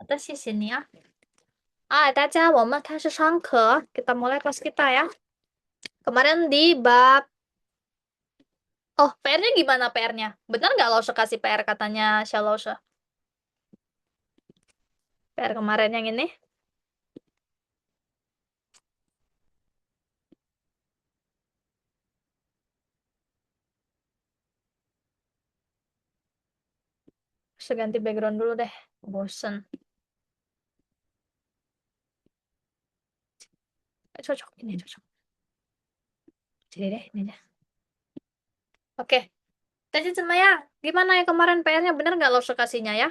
的，谢谢你啊。大家我们开始上课. Kita mulai kelas kita ya. Kemarin di bab, oh PR-nya gimana PR-nya? Benar nggak Lause kasih PR katanya Shalose? PR kemarin yang ini? Saya ganti background dulu deh. Bosen. Cocok, ini cocok. Jadi deh, ini aja. Oke. Tadi ya, gimana ya kemarin PR-nya? Benar nggak Lause kasihnya ya?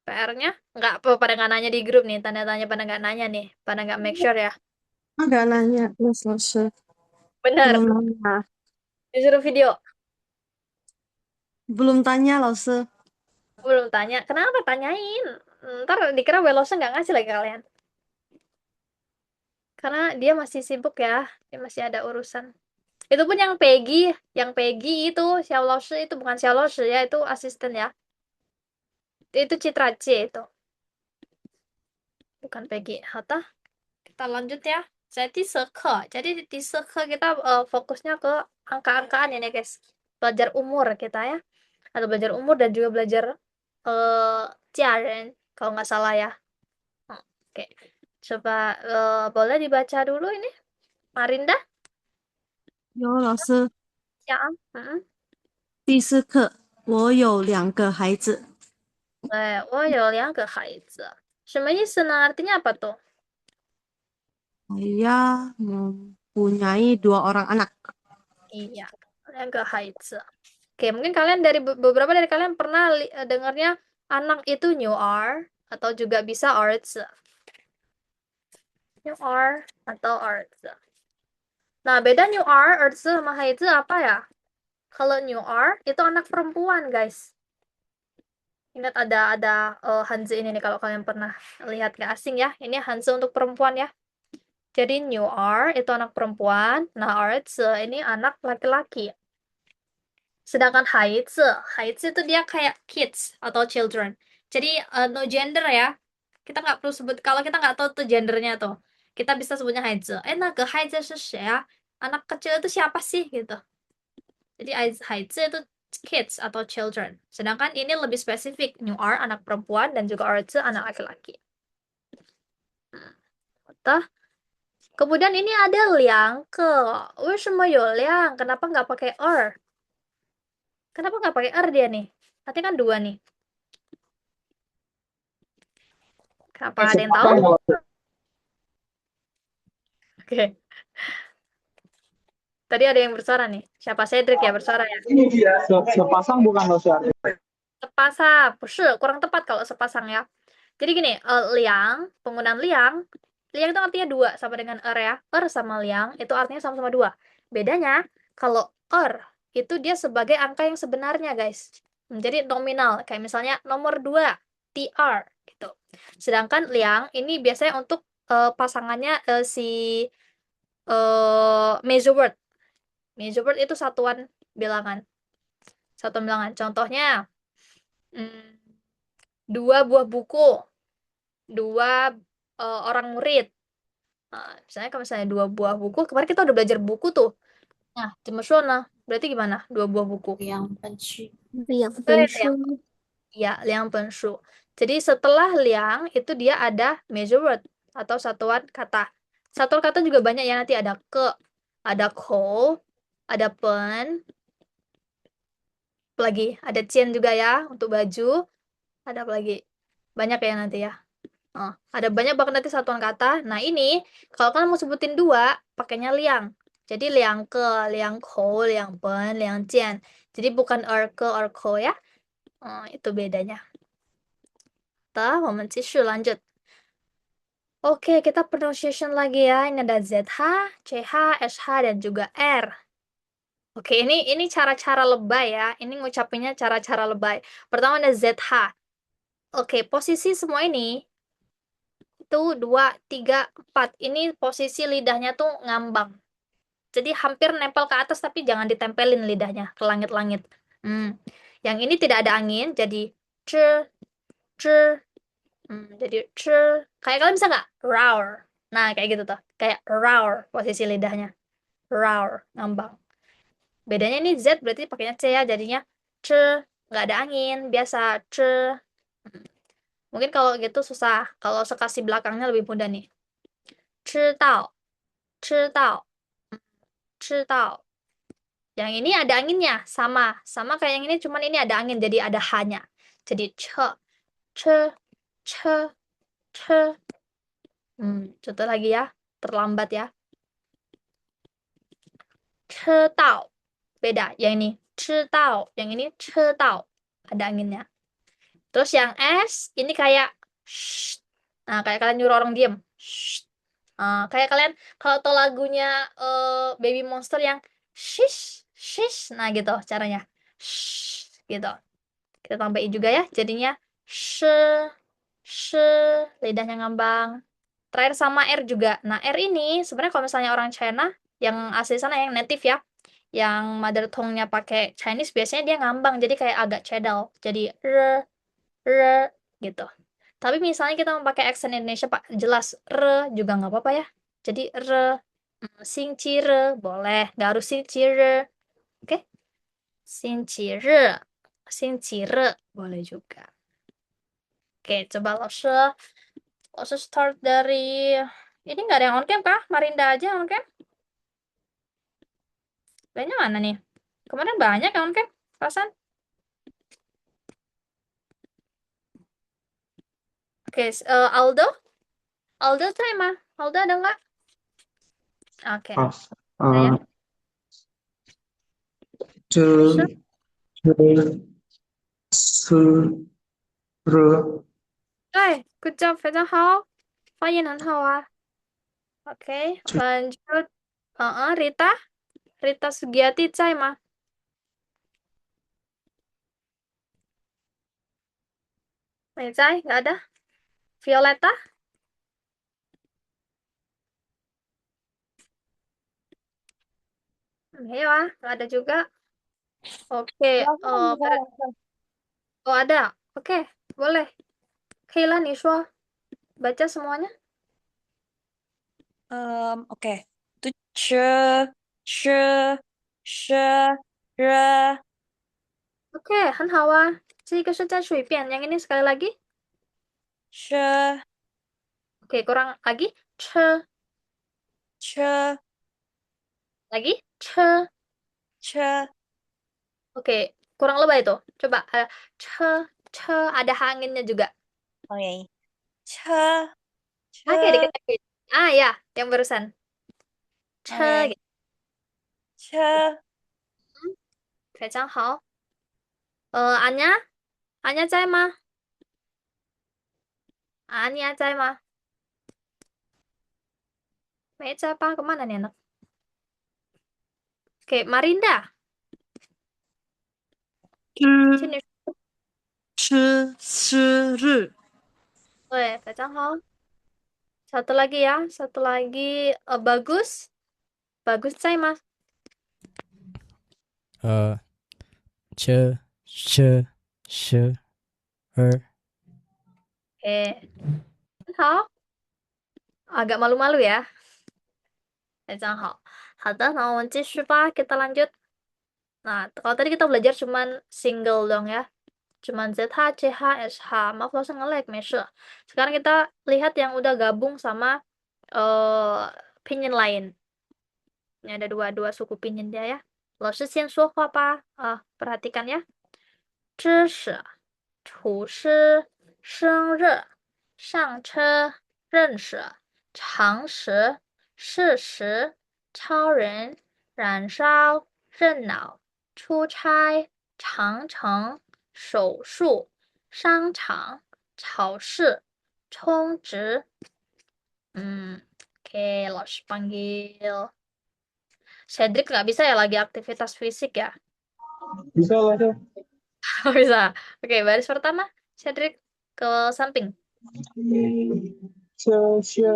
PR-nya? Nggak, pada nggak nanya di grup nih. Tanda tanya pada nggak nanya nih. Pada nggak make sure ya. Agak nanya, Mas Lose. Benar. Belum nanya. Disuruh video. Belum tanya, Lose. Belum tanya. Kenapa? Tanyain. Ntar dikira Welosnya nggak ngasih lagi kalian. Karena dia masih sibuk ya. Dia masih ada urusan. Itu pun yang Peggy itu Xiaoloshe itu bukan Xiaoloshe ya, itu asisten ya. Itu Citra C itu, bukan Peggy. Hata, kita lanjut ya. Jadi di seke kita fokusnya ke angka-angkaan ini guys. Belajar umur kita ya. Atau belajar umur dan juga belajar jiaren kalau nggak salah ya. Oke. Coba boleh dibaca dulu ini. Marinda, 有老师，ya. Mm-mm. 第4课，我有2个孩子。我有2个孩子. 什么意思呢? Artinya apa tuh? Saya mempunyai 2 orang anak. Iya, 2个孩子. Oke, mungkin kalian dari beberapa dari kalian pernah dengarnya anak itu new R atau juga bisa arts. New R atau arts. Nah, beda new R, arts sama haizi apa ya? Kalau new R itu anak perempuan, guys. Ingat ada Hanzi ini nih kalau kalian pernah lihat, nggak asing ya. Ini Hanzi untuk perempuan ya. Jadi new R itu anak perempuan, nah arts ini anak laki-laki. Sedangkan haizi itu dia kayak kids atau children. Jadi no gender ya. Kita nggak perlu sebut, kalau kita nggak tahu tuh gendernya tuh. Kita bisa sebutnya haizi. Nah ke haizi ya. Anak kecil itu siapa sih gitu. Jadi haizi itu kids atau children. Sedangkan ini lebih spesifik. New R anak perempuan dan juga arzi anak laki-laki. Tah. Kemudian ini ada liang ke. Liang? Kenapa nggak pakai er? Kenapa nggak pakai er dia nih? Artinya kan 2 nih. Kenapa ada yang tahu? Oke. Tadi ada yang bersuara nih. Siapa? Cedric ya bersuara ya? Ini dia sepasang bukan loser. Sepasang. Kurang tepat kalau sepasang ya. Jadi gini, liang, penggunaan liang, liang itu artinya 2 sama dengan er ya. Er sama liang itu artinya sama-sama 2. Bedanya, kalau er itu dia sebagai angka yang sebenarnya, guys. Jadi nominal, kayak misalnya nomor 2, TR gitu. Sedangkan liang ini biasanya untuk pasangannya si measure word. Measure word itu satuan bilangan. Satuan bilangan. Contohnya, mm, 2 buah buku, 2 orang murid. Nah, misalnya kalau misalnya 2 buah buku, kemarin kita udah belajar buku tuh. Nah, nah, berarti gimana? 2 buah buku. 2本书，Liang, ya, liang penshu. Jadi setelah liang itu dia ada measure word atau satuan kata. Satuan kata juga banyak ya, nanti ada ke, ada ko, ada pen, lagi ada cien juga ya untuk baju, ada apa lagi? Banyak ya nanti ya. Ada banyak banget nanti satuan kata. Nah, ini kalau kalian mau sebutin 2, pakainya liang. Jadi liang ke, liang ko, liang pen, liang jian. Jadi bukan er ke, er ko ya. Itu bedanya. Kita, 我们继续 lanjut. Oke, kita pronunciation lagi ya. Ini ada ZH, CH, SH, dan juga R. Oke, ini cara-cara lebay ya. Ini ngucapinnya cara-cara lebay. Pertama ada ZH. Oke, posisi semua ini itu 2, 3, 4. Ini posisi lidahnya tuh ngambang. Jadi hampir nempel ke atas tapi jangan ditempelin lidahnya ke langit-langit. Yang ini tidak ada angin, jadi c, zhi. Jadi zhi. Kayak kalian bisa nggak? Roar. Nah, kayak gitu tuh. Kayak roar posisi lidahnya. Roar, ngambang. Bedanya ini Z berarti pakainya C ya, jadinya C. Nggak ada angin, biasa C. Hmm. Mungkin kalau gitu susah. Kalau sekasi belakangnya lebih mudah nih. 知道,知道, 知道. Yang ini ada anginnya, sama kayak yang ini, cuman ini ada angin, jadi ada hanya. Jadi ce, ce, ce. Contoh lagi ya, terlambat ya. 吃到, beda. Yang ini 知道, yang ini 吃到, ada anginnya. Terus yang S, ini kayak shh. Nah, kayak kalian nyuruh orang diem. Shh. Kayak kalian kalau tau lagunya Baby Monster yang shish, shish. Nah, gitu caranya. Shh, gitu. Kita tambahin juga ya, jadinya she, she, lidahnya ngambang. Terakhir sama R juga. Nah, R ini sebenarnya kalau misalnya orang China yang asli sana yang native ya, yang mother tongue-nya pakai Chinese biasanya dia ngambang jadi kayak agak cedal. Jadi r gitu. Tapi misalnya kita mau pakai accent Indonesia Pak, jelas juga nggak apa-apa ya. Jadi sing ci boleh, nggak harus sing ci Oke? Sing ci sing ci boleh juga. Oke, coba langsung start dari ini nggak ada yang on cam kah? Marinda aja on cam. Kayaknya mana nih? Kemarin banyak yang on cam, perasaan. Oke, Aldo, Aldo tuh emang, Aldo ada nggak? Oke, Ah, ada ya. 这 Terus, 吃热 good job，非常好，发音很好啊。Oke, 这 lanjut. Rita, Rita Sugiati, Cai mah. Cai, nggak ada. Violeta, iya, nggak ada juga. Oke, 哦ada. Oke, boleh. Kayla, nih, baca semuanya. Oke. Itu she, re, Oke, 很好啊。这个是再说一遍. Yang ini sekali lagi. she, Oke, kurang lagi. Che, che, lagi. Che. che. Oke, kurang lebay itu. Coba. Che, che, ada anginnya juga. Oke. Che, Oke, che. dikit lagi. Ya, yang barusan. Che, Oke. gitu. Che, 非常好. Anya, Anya 在吗? Anya 在吗? 没在吧? Kemana nih anak? Oke, Marinda. 吃 Sini. 吃日 Oke, 非常好. Satu lagi ya, satu lagi. Bagus. Bagus 在吗? 这是儿 Oke, 很好. Agak malu-malu ya. 非常好. 好的，那我们继续吧. Kita lanjut. Nah, kalau tadi kita belajar cuman single dong ya. Cuman ZH, CH, SH. Maaf kalau saya nge-lag, 没事. Sekarang kita lihat yang udah gabung sama pinyin lain. Ini ada dua suku pinyin dia ya. 老师先说话吧. Perhatikan ya. 知识、厨师、生日、上车、认识、常识、事实、超人、燃烧、热闹、出差、长城、手术、商场、超市、充值. Oke, 老师 panggil. Cedric nggak bisa ya, lagi aktivitas fisik ya? bisa lah Chef. Oh, bisa. Oke, baris pertama. Cedric ke samping. 车先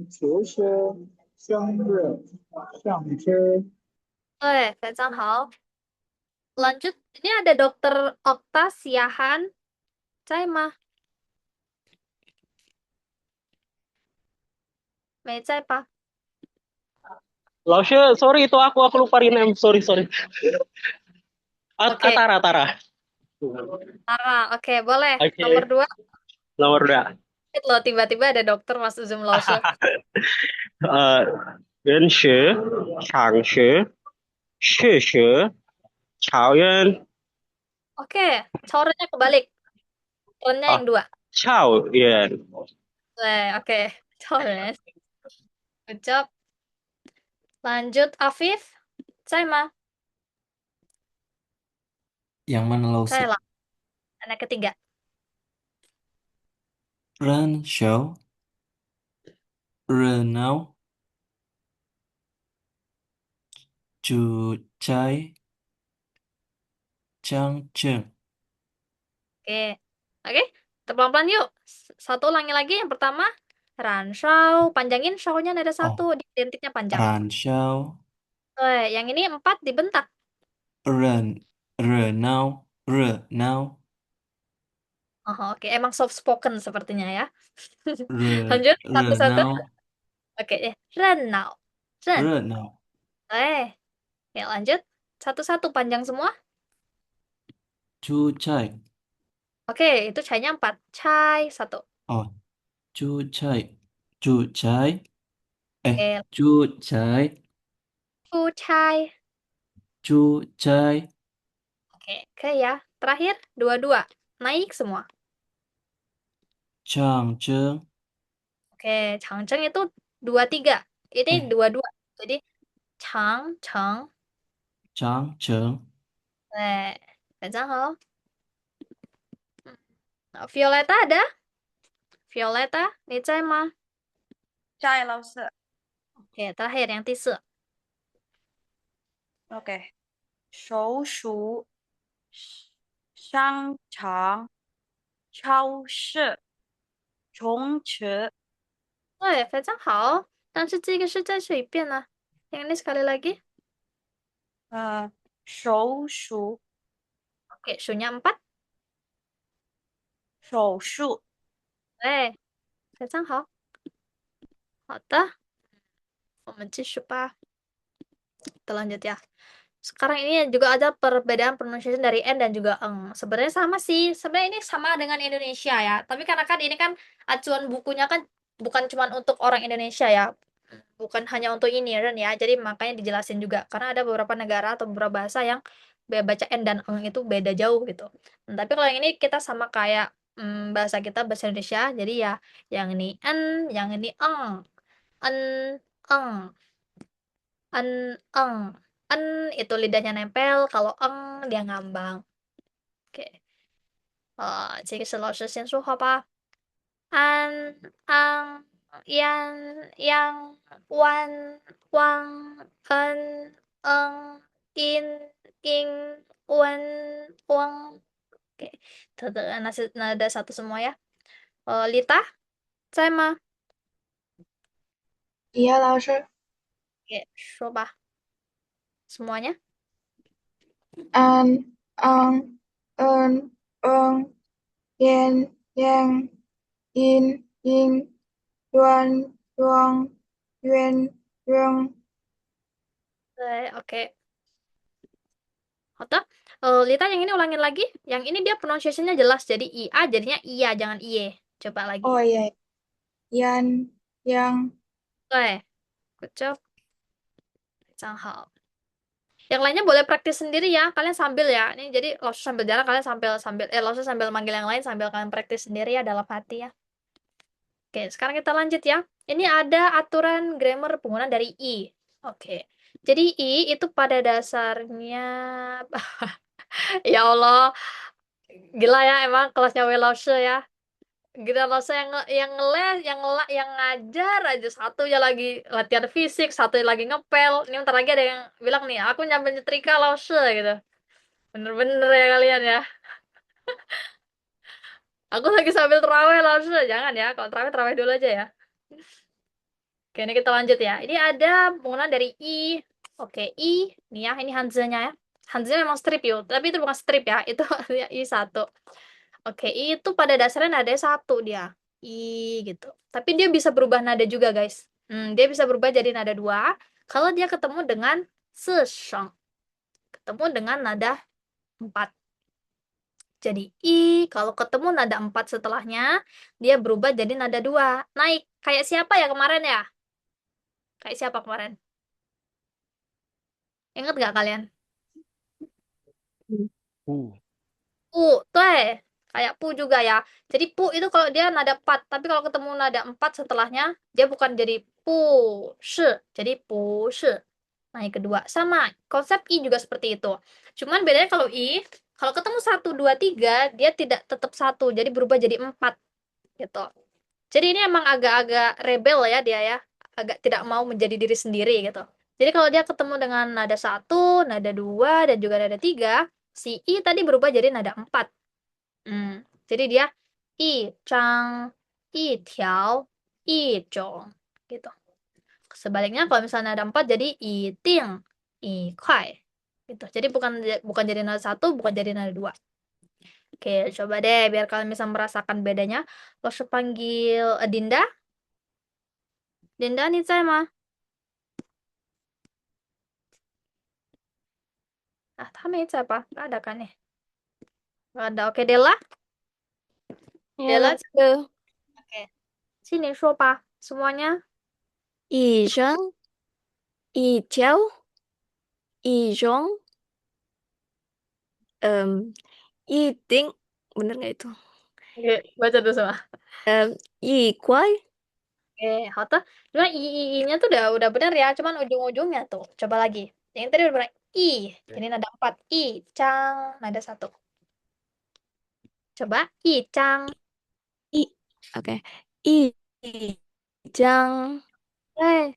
球先生日上车 非常好. Lanjut, ini ada Dokter Okta Siahan. Cai mah. Meicai pa. Lausnya, sorry itu aku lupa rename. Sorry, sorry. Oke. Atara, Atara. Oke, boleh. Oke, Nomor 2. nomor 2. Loh, tiba-tiba ada dokter masuk Zoom Laoshi. Eh, 人学、常学、学学、校园、 Oke, cornya kebalik. Rennya yang 2. 校园。 Oke. Coren. Good job. Lanjut, Afif. Saya mah. Yang mana Saya Lause? lah. Anak ketiga. 人手热闹主宰讲证 Oke. Oke. Kita pelan-pelan yuk. Satu ulangi lagi. Yang pertama. Ranshao. Panjangin shao-nya ada Oh, satu. Identiknya panjang. 燃烧 Yang ini 4 dibentak. 热闹 Oh, oke. Emang soft spoken sepertinya ya. 热 Lanjut. Satu-satu. 闹 Oke. Renau. Ren. 热闹 Oke, lanjut. Satu-satu panjang semua. 主宰 Oke, itu chai-nya 4. Chai 1. 哦，主宰Oke, 主宰 ku chai. 主宰 Oke ya. Terakhir, 2-2. Naik semua. 长征 Oke, changcheng itu 2-3. Ini 哎 2-2. Jadi, changcheng. 长征 Nah, Violeta ada? Violeta, ni cai ma. 在老师 Oke, terakhir yang tisu. OK，手术、商场、超市、泳池、非常好。但是这个是再说一遍呢。Yang ini sekali lagi. 手术、 Oke, su-nya 4. 手术、非常好。好的，我们继续吧。Kita lanjut ya. Sekarang ini juga ada perbedaan pronunciation dari N dan juga eng. Sebenarnya sama sih. Sebenarnya ini sama dengan Indonesia ya. Tapi karena kan ini kan acuan bukunya kan bukan cuma untuk orang Indonesia ya. Bukan hanya untuk ini Ren ya. Jadi makanya dijelasin juga. Karena ada beberapa negara atau beberapa bahasa yang baca N dan eng itu beda jauh gitu. Tapi kalau yang ini kita sama kayak bahasa kita bahasa Indonesia. Jadi ya yang ini N, yang ini eng. En, eng. En, eng. En itu lidahnya nempel, kalau eng dia ngambang. Oke. 这个是老师先说好吧？安、昂、yan、yang、wan、wang、en、eng、in、ing、wen、wang. Oke. Nada satu semua ya. Lita, saya mah. iya 老师 Oke, 说吧。Semuanya. an ang en eng yen yang in ying yuan yuang yuan yung Oke. Oke. Lita yang ini ulangin lagi. Yang ini dia pronunciation-nya jelas. Jadi IA jadinya iya, jangan iye. Coba lagi. oh iya yan yang Good job. 非常好. Yang lainnya boleh praktis sendiri ya. Kalian sambil ya. Ini jadi Laosu sambil jalan, kalian Laosu sambil manggil yang lain sambil kalian praktis sendiri ya dalam hati ya. Oke, sekarang kita lanjut ya. Ini ada aturan grammar penggunaan dari I. Oke. Jadi I itu pada dasarnya ya Allah, gila ya emang kelasnya Welause ya. Gila Lause yang ngeles, yang ngajar aja, satunya lagi latihan fisik, satu lagi ngepel. Ini bentar lagi ada yang bilang nih, aku nyampe nyetrika Lause gitu. Bener-bener ya kalian ya. Aku lagi sambil terawih Lause, jangan ya. Kalau terawih dulu aja ya. Oke, ini kita lanjut ya. Ini ada penggunaan dari I. Oke, I. Nih ya, ini Hanzi-nya ya. Hanzi-nya memang strip yuk, tapi itu bukan strip ya. Itu I1. Oke, I itu pada dasarnya nadanya 1 dia. I gitu. Tapi dia bisa berubah nada juga, guys. Dia bisa berubah jadi nada 2 kalau dia ketemu dengan sesheng. Ketemu dengan nada 4. Jadi i kalau ketemu nada 4 setelahnya, dia berubah jadi nada 2. Naik. Kayak siapa ya kemarin ya? Kayak siapa kemarin? Ingat nggak kalian? Pu, tuh kayak pu juga ya. Jadi pu itu kalau dia nada 4, tapi kalau ketemu nada 4 setelahnya, dia bukan jadi pu, shi, jadi pu, shi. Nah, yang kedua. Sama, konsep i juga seperti itu. Cuman bedanya kalau i, kalau ketemu 1, 2, 3, dia tidak tetap 1, jadi berubah jadi 4, gitu. Jadi ini emang agak-agak rebel ya dia ya. Agak tidak mau menjadi diri sendiri gitu. Jadi kalau dia ketemu dengan nada 1, nada 2, dan juga nada 3, si i tadi berubah jadi nada 4. Jadi dia i zhang, i tiao, i zhong gitu. Sebaliknya kalau misalnya ada 4 jadi i ting, i kuai gitu. Jadi bukan bukan jadi nada 1, bukan jadi nada 2. Oke, coba deh biar kalian bisa merasakan bedanya. Lo panggil Dinda. Dinda, nih saya mah. Ah, 他没在吧? Nggak ada kan nih? Nggak ada. Oke, Della. Della, Halo, oke. Sini, 说吧. Semuanya. 一生一条一种 一丁bener nggak itu? Oke, baca dulu semua. 一块 Oke, Hoto. Cuma i-nya tuh udah benar ya, cuman ujung-ujungnya tuh. Coba lagi. Yang tadi udah benar i. Jadi nada 4. I, cang, nada 1. Coba i, cang. 一 oke 一张 Eh,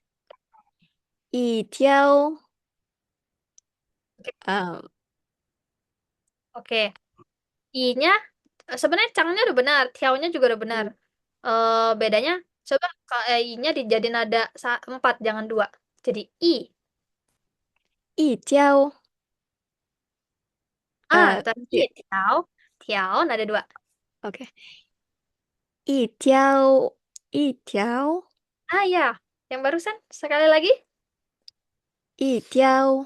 一条 oke. um, Oke. I-nya sebenarnya cangnya udah benar, tiao-nya juga udah benar. Bedanya coba i-nya dijadi nada 4, jangan 2. Jadi i. 一条 Betul. I, 对 tiao. Tiao, nada 2. oke 一条一条 Ya. Yang barusan sekali lagi. 一条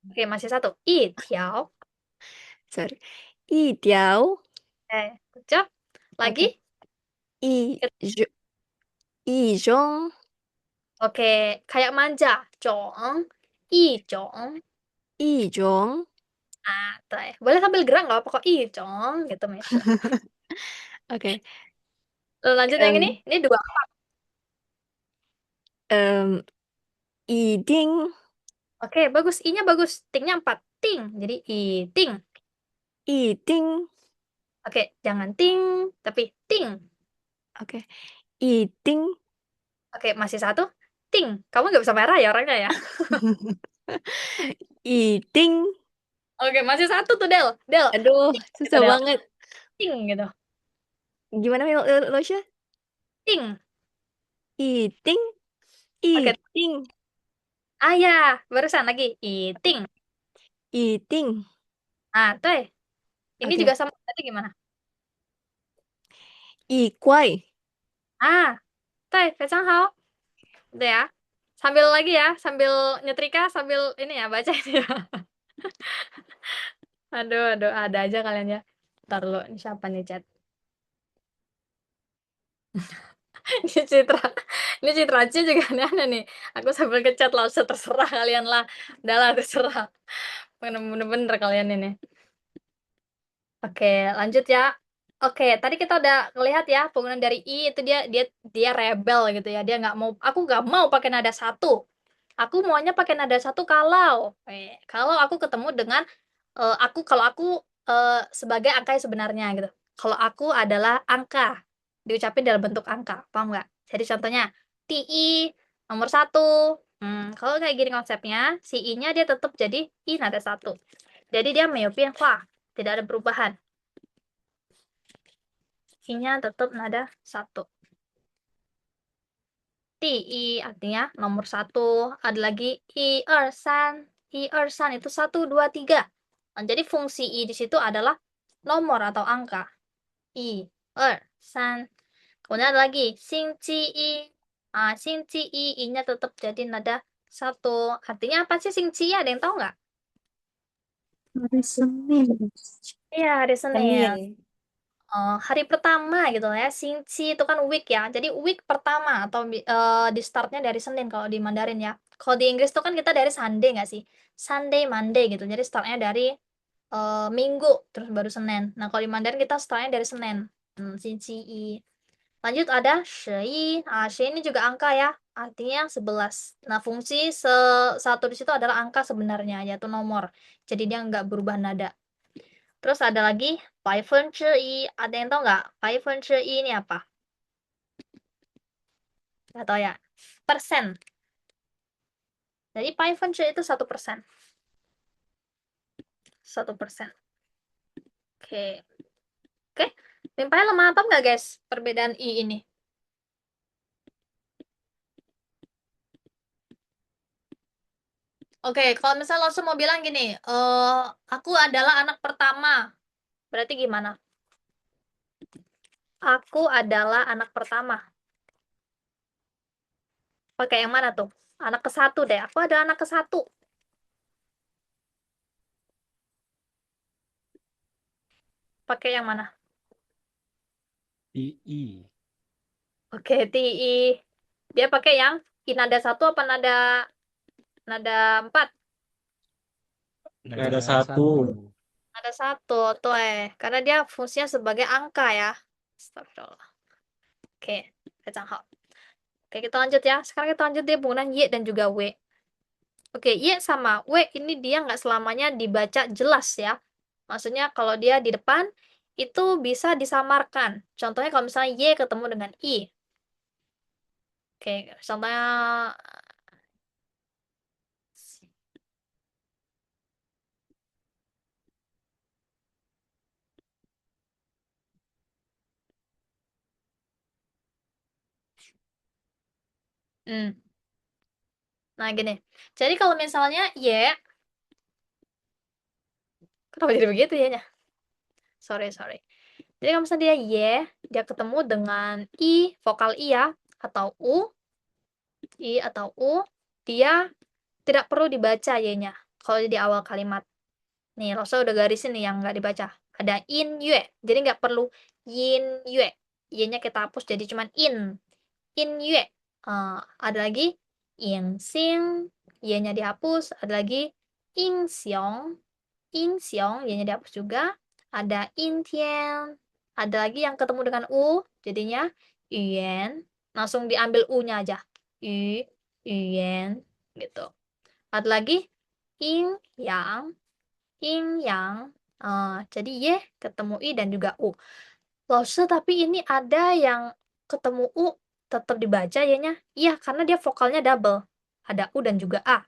Oke, masih satu. I, tiao. sorry 一条 Good job. oke Lagi. 一种 Oke, kayak manja. Zhong. I, zhong. 一种 Tuh. Boleh sambil gerak nggak apa kok. I, zhong. Gitu, Miss. oke Lanjut yang ini. Ini 2. 一定 Oke, bagus. I-nya bagus. Ting-nya 4. Ting. Jadi i, ting. 一定 Oke, jangan ting, tapi ting. oke 一定 Oke, masih satu. Ting. Kamu nggak bisa merah ya orangnya ya. 一定 Oke, masih satu tuh, Del. Del. aduh Ting gitu, susah Del. banget Ting gitu. gimana Losya Ting. 一定 Oke. 一定 Ya. Barusan lagi. I, ting. 一定 Tuh. Ini oke juga sama tadi gimana? 一块 Tuh. 非常好. Udah ya. Sambil lagi ya. Sambil nyetrika. Sambil ini ya. Baca ini ya. Aduh. Ada aja kalian ya. Ntar dulu. Ini siapa nih chat? Ini Citra Ci juga aneh-aneh nih. Aku sambil ngechat lah, terserah kalian lah. Udahlah, terserah. Bener-bener kalian ini. Oke, lanjut ya. Oke, tadi kita udah ngelihat ya penggunaan dari i itu dia rebel gitu ya. Dia nggak mau, aku nggak mau pakai nada 1. Aku maunya pakai nada 1 kalau aku ketemu dengan kalau aku sebagai angka yang sebenarnya gitu. Kalau aku adalah angka diucapin dalam bentuk angka, paham nggak? Jadi contohnya ti nomor 1. Kalau kayak gini konsepnya, si i-nya dia tetap jadi i nada 1. Jadi dia meyopin wah, tidak ada perubahan. I-nya tetap nada 1. Ti artinya nomor 1. Ada lagi i ersan. I ersan itu 1, 2, 3. Jadi fungsi i di situ adalah nomor atau angka. I ersan. Kemudian ada lagi sing ci i. Xingji i, i-nya tetap jadi nada 1. Artinya apa sih xingji i? Ada yang tahu nggak? Hari Senin. Iya, hari Senin. Senin. Hari pertama gitu ya. Xingji itu kan week ya. Jadi week pertama atau di startnya dari Senin kalau di Mandarin ya. Kalau di Inggris tuh kan kita dari Sunday nggak sih? Sunday, Monday gitu. Jadi startnya dari Minggu terus baru Senin. Nah, kalau di Mandarin kita startnya dari Senin. Xingji i. Lanjut ada shi. Shi ini juga angka ya. Artinya 11. Nah, fungsi satu di situ adalah angka sebenarnya, yaitu nomor. Jadi dia nggak berubah nada. Terus ada lagi 1/1. Ada yang tahu nggak? 1/1 ini apa? Nggak tahu ya. Persen. Jadi 1/1 itu 1%. 1%. Oke. Oke. Limpahnya lemah apa nggak guys? Perbedaan i ini. Oke, kalau misalnya langsung mau bilang gini, aku adalah anak pertama. Berarti gimana? Aku adalah anak pertama. Pakai yang mana tuh? Anak ke-1 deh. Aku adalah anak ke-1. Pakai yang mana? II. Oke, TI. Dia pakai yang i nada 1 apa nada 4? Nada 1. Nada 1 tuh karena dia fungsinya sebagai angka ya. Astagfirullah. Oke, hao. Oke, kita lanjut ya. Sekarang kita lanjut dia penggunaan y dan juga w. Oke, y sama w ini dia nggak selamanya dibaca jelas ya. Maksudnya kalau dia di depan itu bisa disamarkan. Contohnya kalau misalnya y ketemu dengan i. Oke, contohnya Nah, gini. Jadi kalau misalnya y, kenapa jadi begitu ya? Sorry. Jadi kalau misalnya dia y, dia ketemu dengan i, vokal i ya, atau u, dia tidak perlu dibaca y-nya kalau di awal kalimat. Nih, Rosa udah garisin nih yang nggak dibaca. Ada in yue, jadi nggak perlu yin yue. Y-nya kita hapus jadi cuman in. In yue. Ada lagi in xing, y-nya dihapus. Ada lagi in xiong, y-nya dihapus juga. Ada in tian. Ada lagi yang ketemu dengan u, jadinya yuan. Langsung diambil u-nya aja. Yuan gitu. Ada lagi yin yang, jadi y ketemu i dan juga u. Lause tapi ini ada yang ketemu u tetap dibaca y-nya. Iya, karena dia vokalnya double. Ada u dan juga a.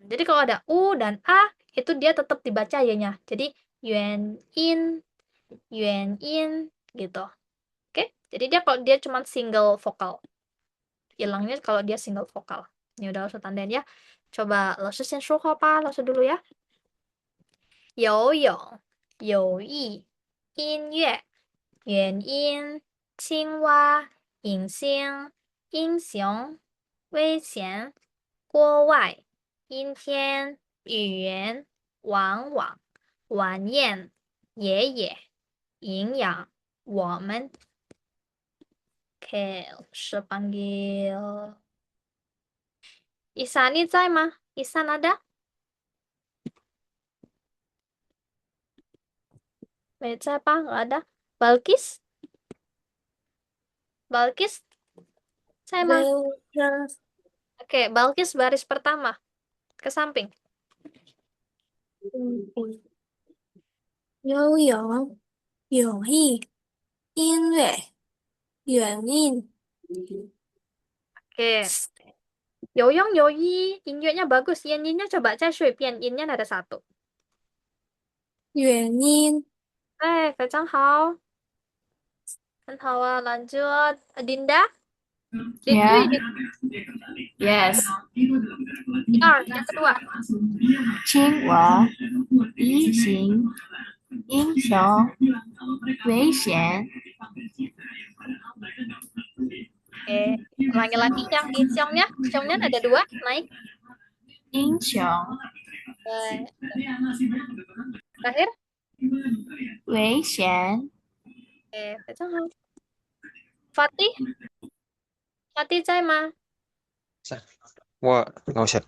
Jadi kalau ada u dan a itu dia tetap dibaca y-nya. Jadi yuan in gitu. Oke? Jadi dia kalau dia cuma single vokal. Hilangnya kalau dia single vokal. Ini udah langsung tandain ya. Coba langsung先说话吧, langsung dulu ya. 游泳、有意、音乐、原因、青蛙、影星、英雄、危险、国外、阴天、语言、往往、晚宴、爷爷、营养、我们。Oke, saya panggil Isani 在吗？Isan ada? 没在吧？nggak ada. Balkis? Balkis? 在吗？ Oke, Balkis baris pertama. Ke samping. 游泳、有意、音乐、原因、 Oke. Yoyong, Yoyi, innya bagus. Yin-nya coba cek shui pian. Yin-nya ada 1. 原因、 非常好。很好啊，lanjut. Dinda? Ya. Dinda, Yes. 第二, yang kedua. 青蛙、异形、英雄、危险。Oke, ulangi lagi yang insyongnya. Syongnya ada dua, naik. 英雄、 Eh, terakhir. 危险、 Oke, Fecang hao. Fatih, Fatih cai ma. 我nggak usah.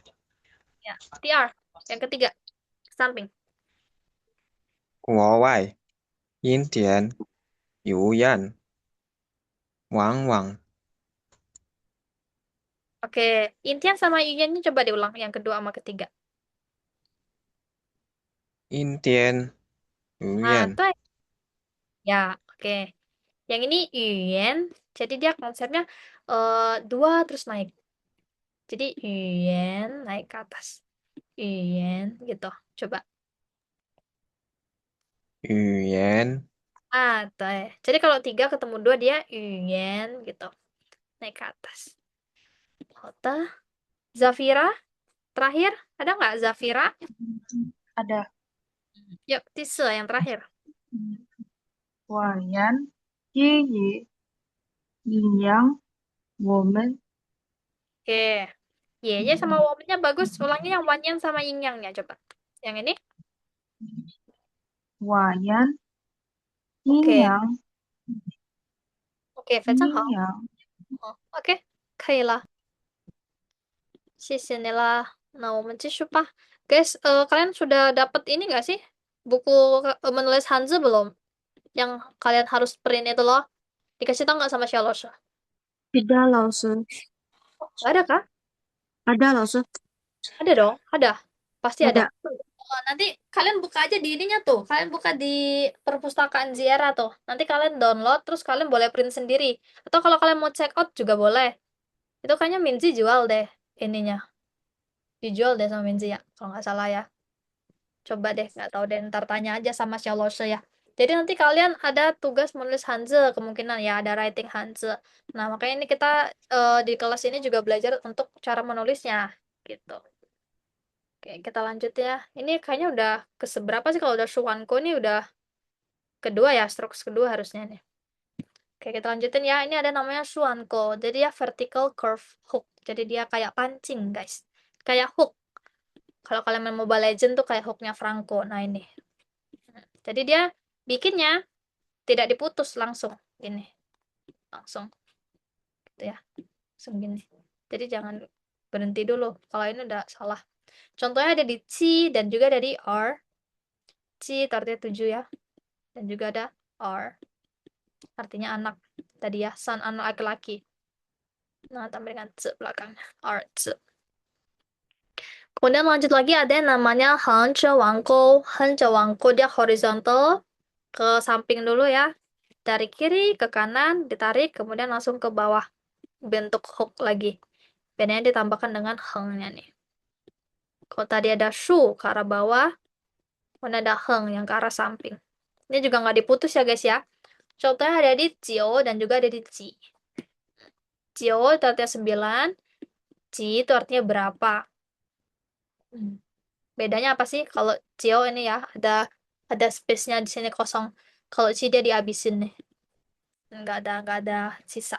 Ya, TR. Yang ketiga, samping. 国外阴天有雁往往 Oke, Intian sama Yuyannya coba diulang yang kedua sama ketiga. 阴天有 Nah, 雁 tuh ya, oke. Yang ini Yuyan, jadi dia konsepnya dua terus naik. Jadi Yuyan naik ke atas. Yuyan gitu. Coba. 语言 Tuh. Jadi kalau tiga ketemu dua dia Yuyan gitu. Naik ke atas. Kota. Zafira. Terakhir, ada nggak Zafira? Ada. Yuk, Tise yang terakhir. 果然，爷爷、阴阳，我们 Oke. Ye sama womannya bagus. Ulangi yang wanyan sama yin yang-nya coba. Yang ini. 果然，阴 Oke. 阳， Oke, 非常好。阴阳。 OK，可以了。谢谢你啦。那我们继续吧。Guys, kalian sudah dapat ini nggak sih? Buku menulis Hanzi belum? Yang kalian harus print itu loh. Dikasih tahu nggak sama Xiaolosha? 是的，老师， Nggak ada kah? 好的，老师， Ada dong. Ada. Pasti ada. ada. Nanti kalian buka aja di ininya tuh. Kalian buka di perpustakaan Ziara tuh. Nanti kalian download, terus kalian boleh print sendiri. Atau kalau kalian mau check out juga boleh. Itu kayaknya Minzy jual deh ininya. Dijual deh sama Minzy ya. Kalau nggak salah ya. Coba deh, nggak tahu deh. Ntar tanya aja sama Xiaoloshe ya. Jadi nanti kalian ada tugas menulis Hanzi. Kemungkinan ya ada writing Hanzi. Nah, makanya ini kita di kelas ini juga belajar untuk cara menulisnya. Gitu. Oke, kita lanjut ya. Ini kayaknya udah ke seberapa sih kalau udah Shuanko ini udah kedua ya, strokes kedua harusnya nih. Oke, kita lanjutin ya. Ini ada namanya Shuanko. Jadi ya vertical curve hook. Jadi dia kayak pancing, guys. Kayak hook. Kalau kalian main Mobile Legends tuh kayak hooknya Franco. Nah, ini. Jadi dia bikinnya tidak diputus langsung. Gini. Langsung. Gitu ya. Langsung gini. Jadi jangan berhenti dulu. Kalau ini udah salah. Contohnya ada di C dan juga ada di R. C itu artinya 7 ya. Dan juga ada R. Artinya anak. Tadi ya, son, anak laki-laki. Nah, tambah dengan Z belakangnya. R, Z. Kemudian lanjut lagi ada yang namanya Hangzhe Wangkou. Hangzhe Wangkou dia horizontal. Ke samping dulu ya. Dari kiri ke kanan, ditarik, kemudian langsung ke bawah. Bentuk hook lagi. Bedanya ditambahkan dengan hengnya nih. Kalau tadi ada shu ke arah bawah, kemudian ada heng yang ke arah samping. Ini juga nggak diputus ya guys ya. Contohnya ada di Jio dan juga ada di Ji. Jio itu artinya 9, Ji itu artinya berapa. Bedanya apa sih? Kalau Jio ini ya, ada space-nya di sini kosong. Kalau Ji dia dihabisin nih. Nggak ada sisa.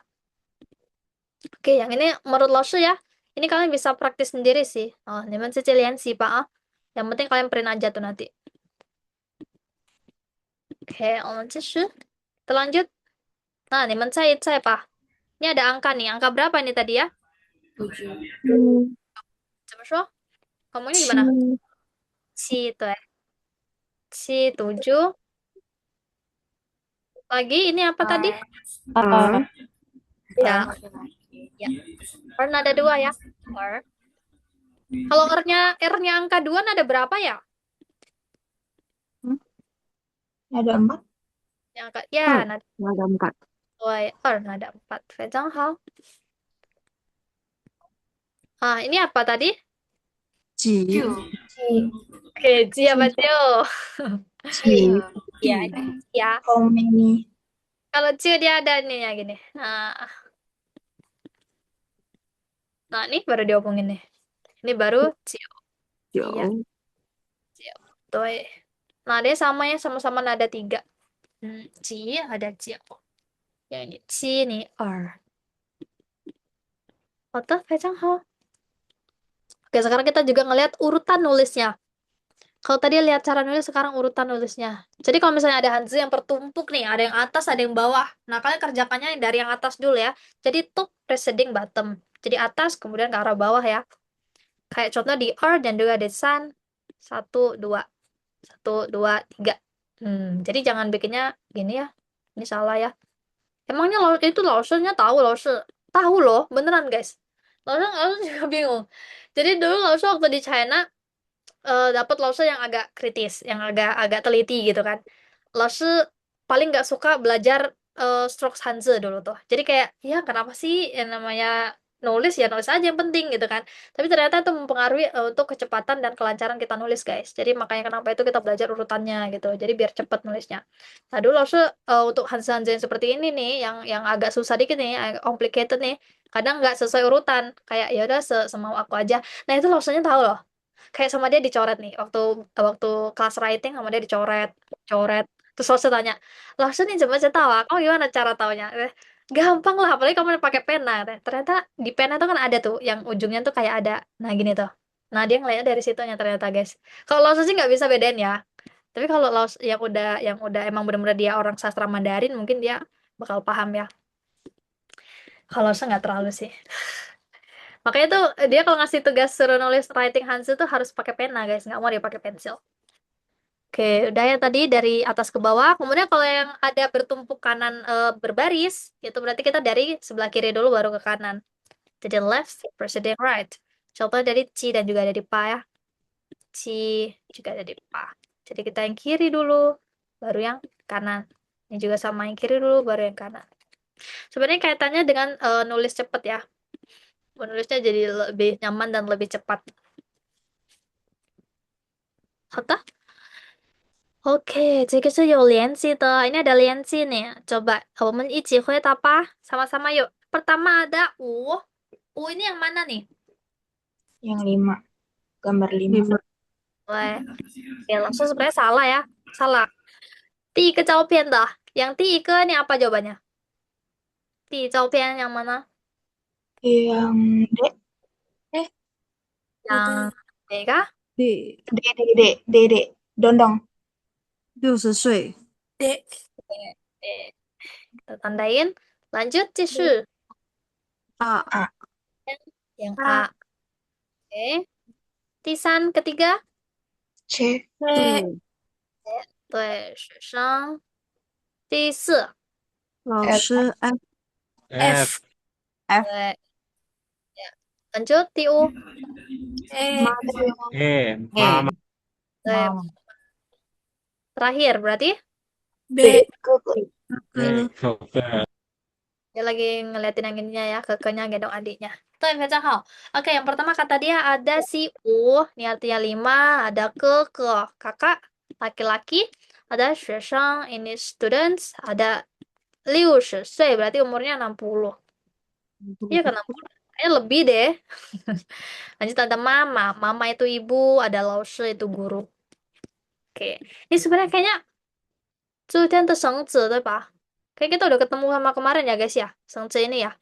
Oke, yang ini menurut Laosu ya. Ini kalian bisa praktis sendiri sih. Oh, ini sih kalian sih, Pak. Yang penting kalian print aja tuh nanti. Oke, kita lanjut. Nah, ini cai Pak. Ini ada angka nih. Angka berapa ini tadi ya? 怎么说? Ngomongnya gimana? 7, tuh ya. 7. Lagi, ini apa tadi? Ya. Ya. R ada 2 ya. R. Kalau R-nya angka 2 ada berapa ya? Ada 4. Yang angka, ya, nada ada 4. 2, R nada 4. 非常好. Ini apa tadi? 几 Oke, Ji apa Cio? 几 Ya, ya. How many? Kalau Cio dia ada nih ya gini. Nah, ini baru diomongin nih. Ini baru Cio. Iya, 九 Cio. Tuh. Nah, dia sama ya, sama-sama nada 3. Ji ada Cio. Yang ini Ci nih R. Oke, Oke, sekarang kita juga ngelihat urutan nulisnya. Kalau tadi lihat cara nulis, sekarang urutan nulisnya. Jadi kalau misalnya ada hanzi yang bertumpuk nih, ada yang atas, ada yang bawah. Nah, kalian kerjakannya dari yang atas dulu ya. Jadi top preceding bottom. Jadi atas, kemudian ke arah bawah ya. Kayak contoh di earth dan juga di sun. Satu, dua. Satu, dua, tiga. Jadi jangan bikinnya gini ya. Ini salah ya. Emangnya itu lausunya tahu lausu. Tahu loh, beneran guys. Lausu juga bingung. Jadi dulu lausu waktu di China dapat lause yang agak kritis, yang agak teliti gitu kan. Lause paling nggak suka belajar strokes Hanzi dulu tuh. Jadi kayak, ya kenapa sih yang namanya nulis ya nulis aja yang penting gitu kan. Tapi ternyata itu mempengaruhi untuk kecepatan dan kelancaran kita nulis guys. Jadi makanya kenapa itu kita belajar urutannya gitu. Jadi biar cepet nulisnya. Nah dulu lause untuk Hanzi-Hanzi yang seperti ini nih, yang agak susah dikit nih, agak complicated nih, kadang nggak sesuai urutan. Kayak ya udah semau aku aja. Nah itu lausenya tahu loh, kayak sama dia dicoret nih waktu waktu kelas writing, sama dia dicoret coret, terus Lause tanya, Lause nih coba saya tahu kamu gimana cara taunya. Gampang lah, apalagi kamu pakai pena. Ternyata di pena tuh kan ada tuh yang ujungnya tuh kayak ada, nah gini tuh, nah dia ngeliatnya dari situnya ternyata guys. Kalau Lause sih nggak bisa bedain ya, tapi kalau Lause yang udah emang bener-bener dia orang sastra Mandarin, mungkin dia bakal paham ya. Kalau Lause nggak terlalu sih. Makanya tuh dia kalau ngasih tugas suruh nulis writing Hanzi tuh harus pakai pena guys, nggak mau dia pakai pensil. Oke, udah ya tadi dari atas ke bawah. Kemudian kalau yang ada bertumpuk kanan berbaris, itu berarti kita dari sebelah kiri dulu baru ke kanan. Jadi left versus the right. Contoh dari Ci dan juga ada di Pa ya. Ci juga ada di Pa. Jadi kita yang kiri dulu, baru yang kanan. Ini juga sama, yang kiri dulu, baru yang kanan. Sebenarnya kaitannya dengan nulis cepat ya. Menulisnya jadi lebih nyaman dan lebih cepat. Hata? Oke, 这个是有联系的. Ini ada 联系 nih. Coba, 我们一起回答吧. Sama-sama yuk. Pertama ada U. U ini yang mana nih? Yang 5. Gambar 5. 5 Wah, oke, langsung sebenarnya salah ya. Salah. 第一个照片的. Yang 第一个 nih apa jawabannya? 第一照片 yang mana? Yang D. Yang D kah? 第 D. Dondong. 60岁 D. D. Kita tandain. Lanjut, 继续. A Yang A. Oke. 第三，ketiga. C. C. 对，学生。第四，老师 F F. 对，lanjut TU. E. Mama.对, terakhir berarti B. dia lagi ngeliatin yang ininya ya, kekenya gendong adiknya. Itu yang hao. Oke, yang pertama kata dia ada si U, ini artinya 5, ada ke kakak, laki-laki, ada 学生, ini students, ada 60岁, berarti umurnya 60. Iya kan 60. Kayaknya lebih deh. Lanjut ada mama. Mama itu ibu, ada 老师 itu guru. Oke. Ini sebenarnya kayaknya 昨天的绳子对吧? Kayak kita udah ketemu sama kemarin ya guys ya. 绳子 ini ya.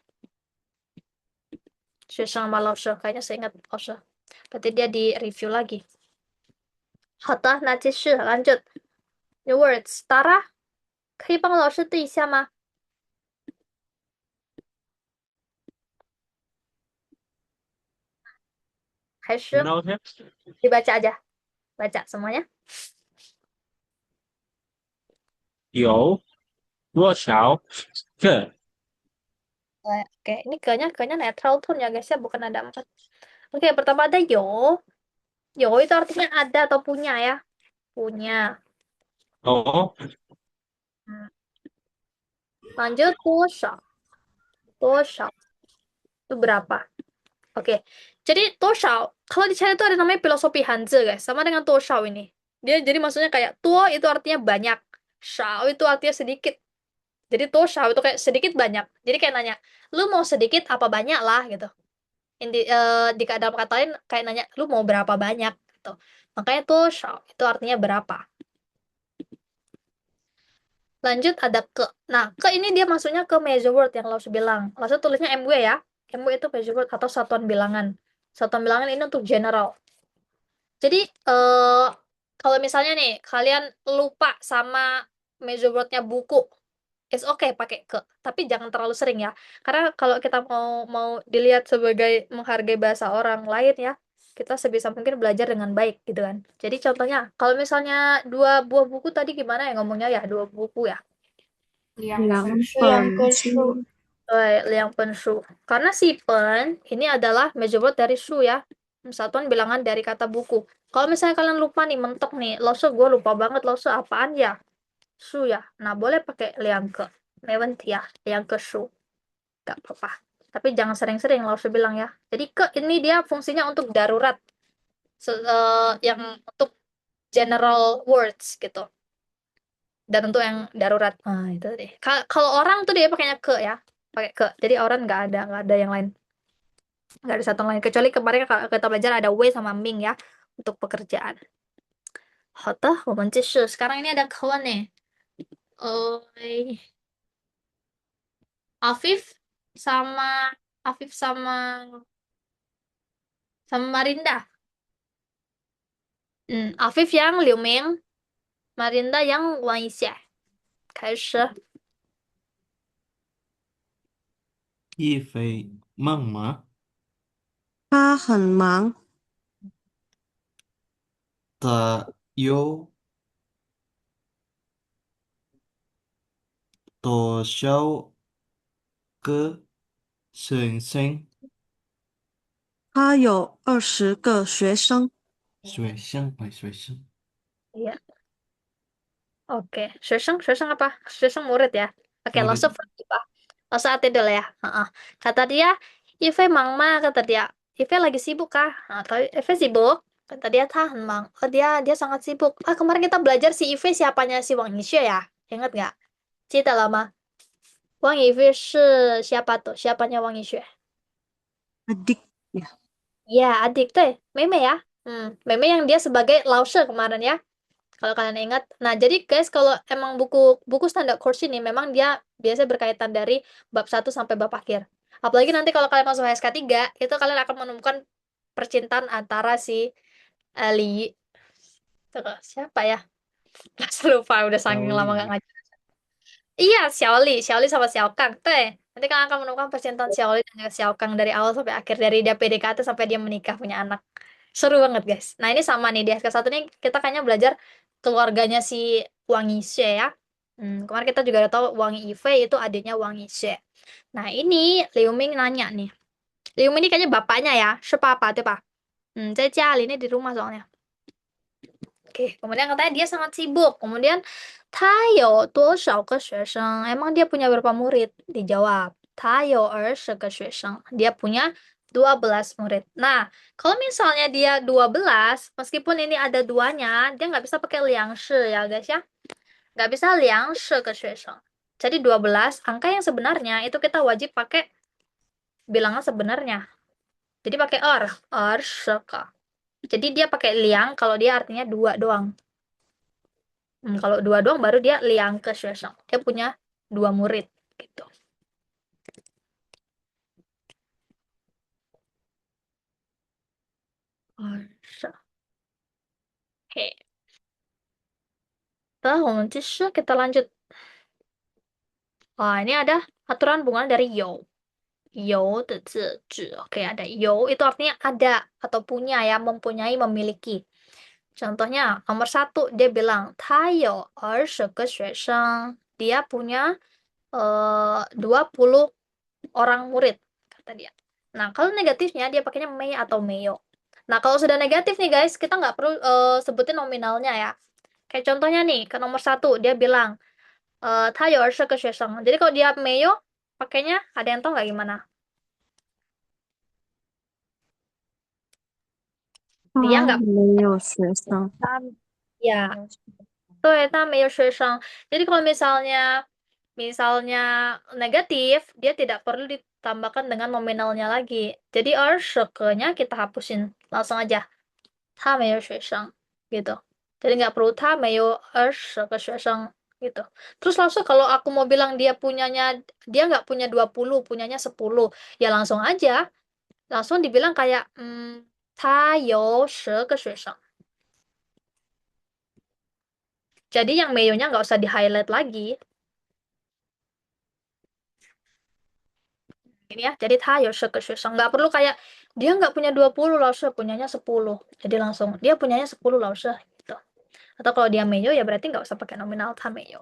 学生 sama 老师. Kayaknya saya ingat 老师. Berarti dia di review lagi. 好的，那继续 lanjut. New words. Tara, 可以帮老师对一下吗？还是 dibaca aja. Baca semuanya. 有多少个 Oke, ini kayaknya netral tone ya guys ya, bukan ada 4. Oke, pertama ada yo. Yo itu artinya ada atau punya ya. Punya. Oh, Lanjut, 多少. 多少. Itu berapa? Oke. Jadi 多少 kalau di China itu ada namanya filosofi Hanzi guys, sama dengan 多少 ini. Dia jadi maksudnya kayak 多 itu artinya banyak, 少 itu artinya sedikit. Jadi 多少 itu kayak sedikit banyak. Jadi kayak nanya, lu mau sedikit apa banyak lah gitu. Di dalam kata lain kayak nanya, lu mau berapa banyak gitu. Makanya 多少 itu artinya berapa. Lanjut ada ke. Nah, ke ini dia masuknya ke measure word yang Lause bilang. Lause tulisnya MW ya. mu itu measure word atau satuan bilangan. Satuan bilangan ini untuk general. Jadi kalau misalnya nih kalian lupa sama measure word-nya buku, it's okay pakai ke, tapi jangan terlalu sering ya. Karena kalau kita mau dilihat sebagai menghargai bahasa orang lain ya, kita sebisa mungkin belajar dengan baik gitu kan. Jadi contohnya, kalau misalnya 2 buah buku tadi gimana ya ngomongnya ya, 2 buku ya. 两两个本书， Liang penshu. Karena si pen ini adalah measure word dari shu ya. Satuan bilangan dari kata buku. Kalau misalnya kalian lupa nih, mentok nih, lose gue lupa banget lose apaan ya? Shu ya. Nah, boleh pakai liang ke. Mewenti ya, liang ke shu. Gak apa-apa. Tapi jangan sering-sering lose bilang ya. Jadi ke ini dia fungsinya untuk darurat. Yang untuk general words gitu. Dan untuk yang darurat. Nah, itu deh. Kalau orang tuh dia pakainya ke ya. Pakai ke. Jadi orang nggak ada yang lain. Nggak ada satu lain. Kecuali kemarin kita belajar ada Wei sama Ming ya. Untuk pekerjaan. 好的，我们继续。Sekarang ini ada kawan nih. Afif sama Afif sama Marinda. Afif yang Liu Ming, Marinda yang Wang Yixie. 开始。一飞梦吗？他很忙，的有多少个学生？他有20个学生。学生。 Iya. Oke, 学生 apa? 学生 murid ya. Oke, Murid. langsung apa? Langsung hati dulu ya. Heeh. Kata dia, Ive mangma, kata dia. Ive lagi sibuk kah? Nah, Ive sibuk. Kata dia, tahan mang. Oh, dia sangat sibuk. Ah, kemarin kita belajar si Ive siapanya si Wang Yixue ya. Ingat nggak? Cita lama. Wang Yixue siapa tuh? Siapanya Wang Yixue? Adik ya. Ya, adik tuh. Meme ya. Meme yang dia sebagai lause kemarin ya. Kalau kalian ingat. Nah, jadi guys, kalau emang buku standar course ini memang dia biasa berkaitan dari bab 1 sampai bab akhir. Apalagi nanti kalau kalian masuk HSK 3, itu kalian akan menemukan percintaan antara si Li siapa ya? Lupa udah saking lama gak ngajar. Iya, Xiaoli sama Xiao Kang. Tuh, nanti kalian akan menemukan percintaan Xiaoli dan juga Xiao Kang dari awal sampai akhir, dari dia PDKT sampai dia menikah punya anak. Seru banget, guys. Nah, ini sama nih di SK1 nih kita kayaknya belajar keluarganya si Wang Yixue ya. Kemarin kita juga udah tahu Wang Yifei itu adiknya Wang Yixue. Nah, ini Liu Ming nanya nih. Liu Ming ini kayaknya bapaknya ya, sepapa, tuh Pak. Ini di rumah soalnya. Oke, kemudian katanya dia sangat sibuk. Kemudian, 他有多少个学生? Emang dia punya berapa murid? Dijawab, 他有20个学生. Dia punya 12 murid. Nah, kalau misalnya dia 12, meskipun ini ada duanya, dia nggak bisa pakai 两是 ya guys ya. Nggak bisa 20个学生. Jadi 12, angka yang sebenarnya itu kita wajib pakai bilangan sebenarnya. Jadi pakai 20个. Jadi dia pakai liang kalau dia artinya 2 doang. Kalau 2 doang baru dia liang ke syesang. Dia punya 2 murid gitu. Oke. Kita lanjut. Wah, ini ada aturan bunga dari you. You de zi. Oke, ada you itu artinya ada atau punya ya, mempunyai, memiliki. Contohnya, nomor 1 dia bilang, 他有20个学生. Dia punya 20 orang murid, kata dia. Nah, kalau negatifnya dia pakainya may atau mayo. Nah, kalau sudah negatif nih guys, kita nggak perlu sebutin nominalnya ya. Kayak contohnya nih, ke nomor 1 dia bilang, 他有20个学生. Jadi kalau dia mayo, pakainya ada yang tahu nggak gimana? Dia 他 nggak 没有学生。 ya. Tuh, eta mayo syesang. Jadi kalau misalnya negatif, dia tidak perlu ditambahkan dengan nominalnya lagi. Jadi nya kita hapusin langsung aja. 他没有学生 gitu. Jadi nggak perlu 他没有20个学生 gitu. Terus langsung kalau aku mau bilang dia nggak punya 20, punyanya 10, ya langsung aja. Langsung dibilang kayak 他有10个学生. Jadi yang Meyo-nya nggak usah di-highlight lagi. Ini ya, jadi 他有10个学生. Nggak perlu kayak dia nggak punya 20, langsung punyanya 10. Jadi langsung dia punyanya 10, langsung gitu. Atau kalau dia Meyo ya berarti nggak usah pakai nominal 他没有.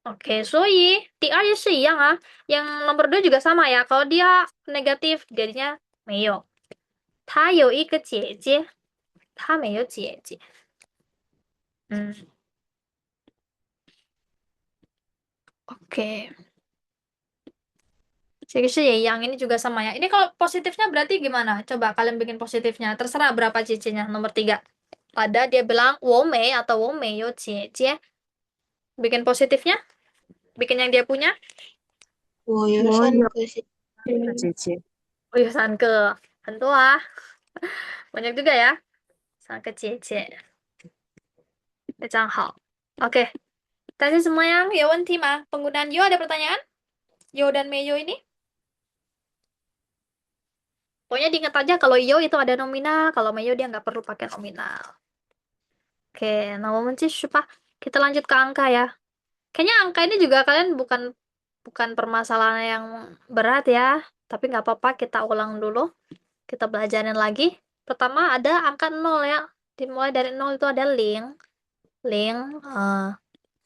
Oke, 所以第二 也是一样啊. Yang nomor 2 juga sama ya. Kalau dia negatif, jadinya 没有. 他有一个姐姐，他没有姐姐. Oke. Sih ya, yang ini juga sama ya. Ini kalau positifnya berarti gimana? Coba kalian bikin positifnya. Terserah berapa cicinya. Nomor 3. Ada dia bilang 我没 atau 我没有姐姐. Bikin positifnya. Bikin yang dia punya. 我有我有三个姐一个姐姐。 Oh ya, 3个. Tentu ah. Banyak juga ya. 3个姐姐. 非常好. Oke. Tadi semua yang有问题吗? Penggunaan yo ada pertanyaan? Yo dan meyo ini? Pokoknya diingat aja kalau yo itu ada nominal, kalau meyo dia nggak perlu pakai nominal. Oke, nah kita lanjut ke angka ya. Kayaknya angka ini juga kalian bukan permasalahan yang berat ya, tapi nggak apa-apa kita ulang dulu. Kita belajarin lagi. Pertama ada angka 0 ya. Dimulai dari 0 itu ada link.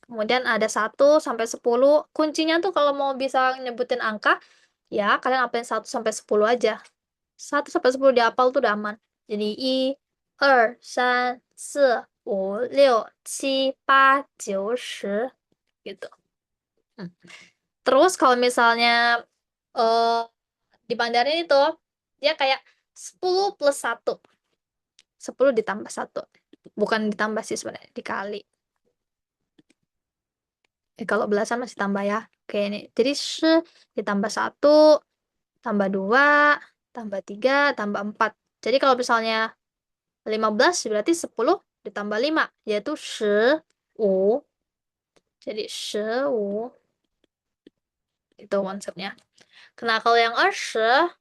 Kemudian ada 1 sampai 10. Kuncinya tuh kalau mau bisa nyebutin angka, ya kalian apalin 1 sampai 10 aja. 1 sampai 10 dihafal tuh udah aman. Jadi 1, 2, 3, 4, 5, 6, 7, 8, 9, 10 gitu. Terus kalau misalnya eh di Mandarin itu dia kayak 10 plus 1. 10 ditambah 1. Bukan ditambah sih sebenarnya, dikali. Kalau belasan masih tambah ya. Oke, ini. Jadi ditambah 1, tambah 2, tambah 3, tambah 4. Jadi kalau misalnya 15 berarti 10 ditambah 5, yaitu 15. Jadi 15. Itu konsepnya. Nah, kalau yang 20,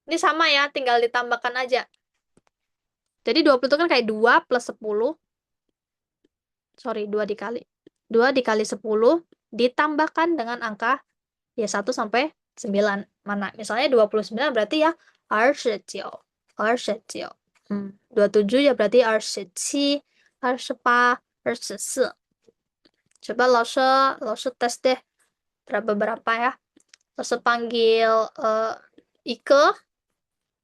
ini sama ya, tinggal ditambahkan aja. Jadi 20 itu kan kayak 2 plus 10. Sorry, 2 dikali. 2 dikali 10 ditambahkan dengan angka ya 1 sampai 9. Mana? Misalnya 29 berarti ya 29. 27. 27 ya berarti 27, 28, 24. Coba Lause tes deh berapa ya. Lause panggil Ike.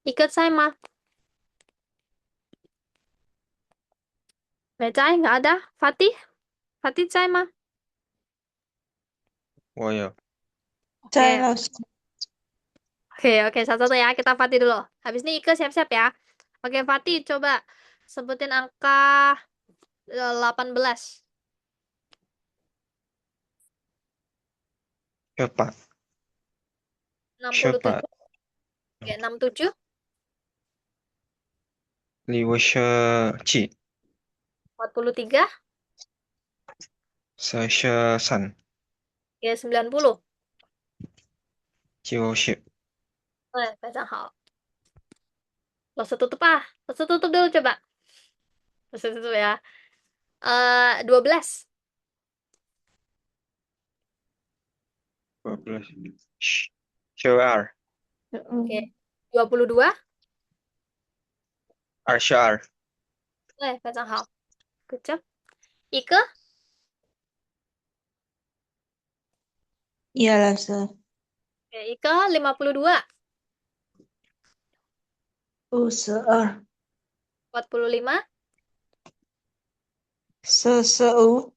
Ike saya mah. Mecai nggak ada. Fatih. Fatih saya mah. 我有 在 Oke. 老师 Oke, satu-satu ya. Kita Fatih dulu. Habis ini Ike siap-siap ya. Oke, Fatih coba sebutin angka 18. 7 67. 7 Oke, 67. 57 43. 43 Oke, 90. 90 非常好. Langsung tutup ah. Langsung tutup dulu coba. Langsung tutup ya. 12. 12 12 Oke. 22. 22非常好. Good job. Ike. 叶老师 Oke, Ike 52. 52 45. 45 91.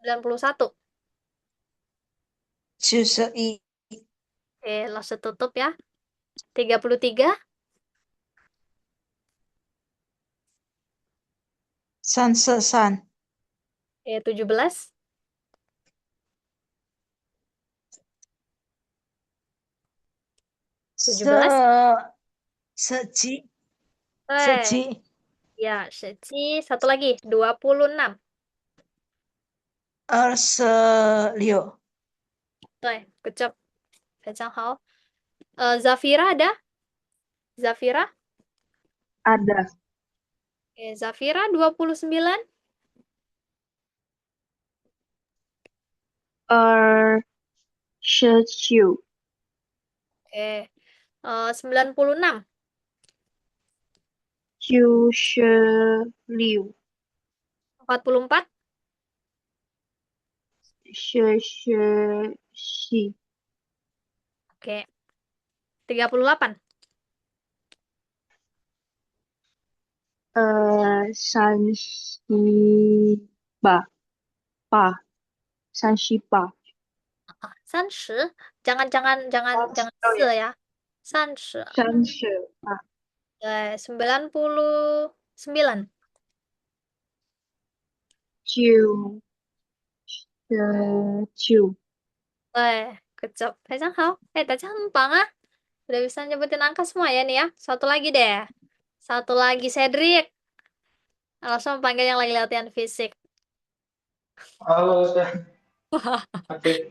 91 Oke, langsung tutup ya. 33. 33 Oke, 17. 17. 17 Eh, Ya, 17. Satu lagi, 26. 26。对，good job，非常好。Zafira ada? Zafira? Ada. Oke, Zafira 29. 27。Oke, 96. 96。44. 谢谢。Oke, 38. 38。30. Jangan 哦 se 呀，ya. 30. 38。99. 99。good job. 非常好.大家很棒ah. Udah bisa nyebutin angka semua ya nih ya. Satu lagi deh. Satu lagi Cedric. Langsung panggil yang lagi latihan fisik. Halo, Ustaz. Oke.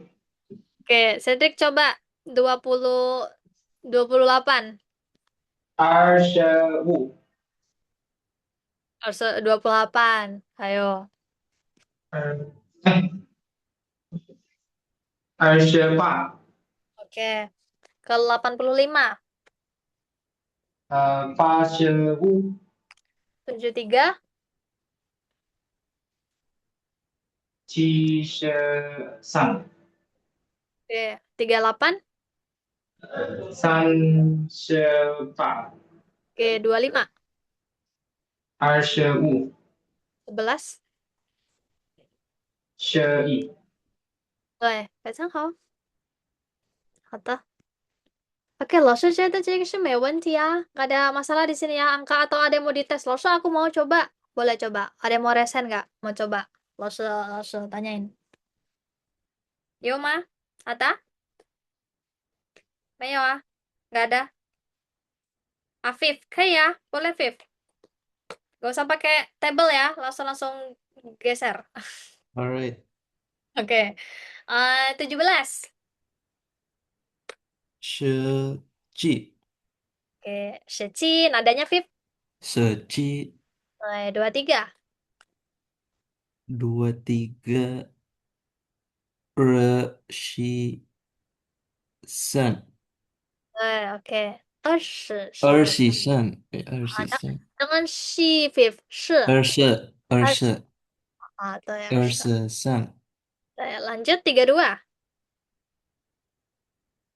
Oke, Cedric coba 28. 25。Harus 28. Ayo. 嗯，哎，28。Oke. Ke 85. 85。73. 73。Oke. 38. 38。Oke. 25. 25。11. 11。对，非常好。好的。Oke, 老师觉得这个是没问题啊. Nggak ada masalah di sini ya. Angka atau ada yang mau dites. 老师 aku mau coba. Boleh coba. Ada yang mau resen nggak? Mau coba. 老师 tanyain. 有吗？ada? 没有啊? Nggak ada? Afif, 可以啊. Boleh, Afif. Gak usah pakai table ya. Langsung geser. Alright. Oke. 17. 17。Oke. 17. Nadanya, Afif. 17。23. 23。23。Oke. 23. 23。对，二十 Ah, 三。jangan si, Viv. 是。24。20. 24。对，是。23。lanjut 32.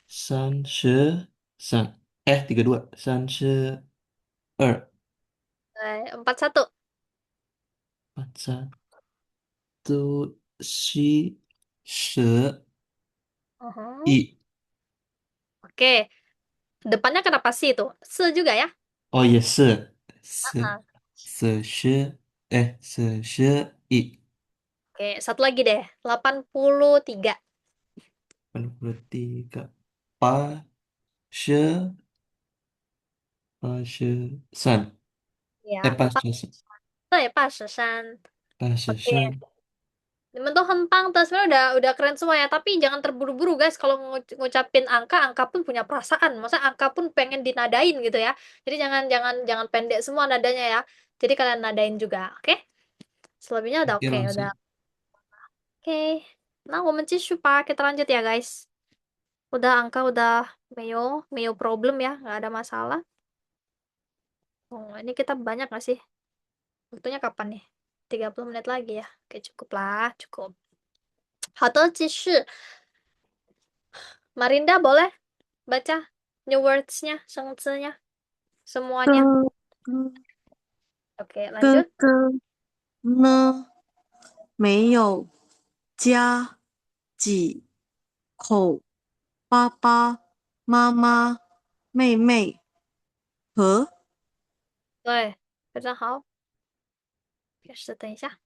33。32。32。41. 41。十Mhm. 一。Oke. Depannya kenapa sih itu? Se juga ya? 哦，也是四Ah, 41。Oke, satu lagi deh. 83. 83。83。哎，Ya, 83。对，83. Oke. 83。Temen tuh hempang tuh sebenarnya udah keren semua ya, tapi jangan terburu-buru guys kalau ngucapin angka, angka pun punya perasaan. Maksudnya angka pun pengen dinadain gitu ya. Jadi jangan pendek semua nadanya ya. Jadi kalian nadain juga, oke? Selebihnya udah 谢 oke, 老 udah 师。oke. Nah, 我们继续吧, kita lanjut ya guys. Udah angka udah Meo problem ya, nggak ada masalah. Oh, ini kita banyak nggak sih? Waktunya kapan nih? 30 menit lagi ya. Oke, cukup lah, cukup. 好的，继续. Marinda boleh baca new words-nya, 生词nya, 哥 semuanya. 哥 Oke, 哥 lanjut. 哥呢没有家几口爸爸妈妈妹妹和对，非常好。开始，等一下。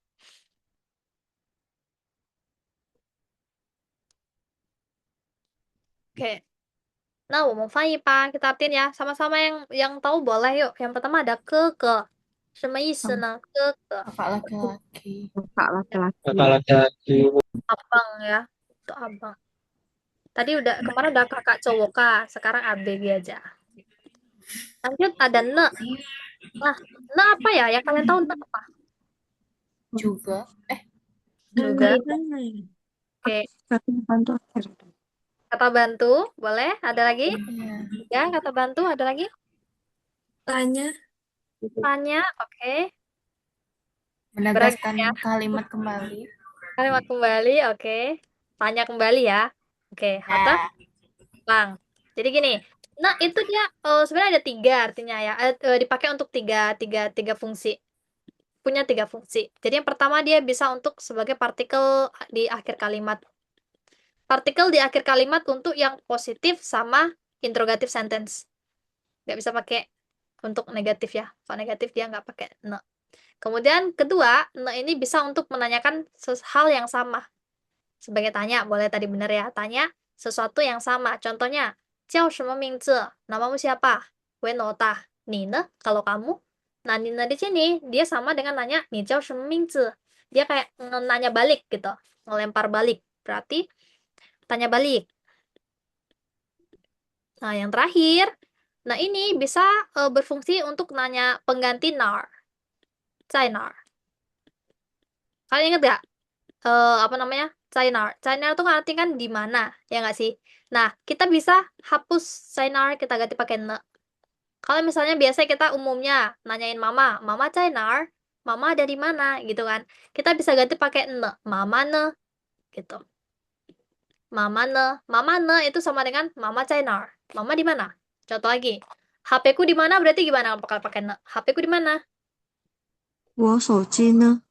Oke, nah 我们翻译吧, kita artiin ya. Sama-sama yang tahu boleh yuk. Yang pertama ada ke. 什么意思呢？哥哥， Kakak laki-laki. Kakak laki-laki. Kakak laki-laki. abang ya. Itu abang. Tadi kemarin udah kakak cowok kak, sekarang ABG aja. Lanjut ada ne. Nah, ne apa ya? Yang kalian tahu ne apa? Juga. Juga. gimana ya? Oke, Kata bantu akhir. kata bantu, boleh? Ada lagi? Iya. Ya, kata bantu, ada lagi? Tanya. Tanya, oke. Menegaskan Beragam ya. kalimat kembali. Kalimat kembali, oke. Tanya kembali ya. Oke, Hata, Nah, Bang. Jadi gini, nah itu dia sebenarnya ada tiga artinya ya. Dipakai untuk tiga fungsi. Punya tiga fungsi. Jadi yang pertama dia bisa untuk sebagai partikel di akhir kalimat. Partikel di akhir kalimat untuk yang positif sama interrogative sentence. Nggak bisa pakai untuk negatif ya. Kalau negatif dia nggak pakai ne. Kemudian kedua, ne ini bisa untuk menanyakan hal yang sama. Sebagai tanya, boleh tadi benar ya. Tanya sesuatu yang sama. Contohnya, 叫什么名字? Namamu siapa? 为老大. Ni ne? Kalau kamu. Nah, ni ne di sini, dia sama dengan nanya, 你叫什么名字? Dia kayak nanya balik gitu. Ngelempar balik. Berarti, tanya balik. Nah, yang terakhir, nah ini bisa berfungsi untuk nanya pengganti nar. 在哪儿? Kalian ingat gak? Apa namanya? Sainar. Sainar itu kan artinya kan di mana, ya nggak sih? Nah, kita bisa hapus Sainar, kita ganti pakai ne. Kalau misalnya biasa kita umumnya nanyain mama, mama Sainar, mama ada di mana, gitu kan? Kita bisa ganti pakai ne, mama ne, gitu. Mama ne itu sama dengan mama Sainar. Mama di mana? Contoh lagi, HP ku di mana berarti gimana kalau pakai ne? HP ku di mana? 我手机呢？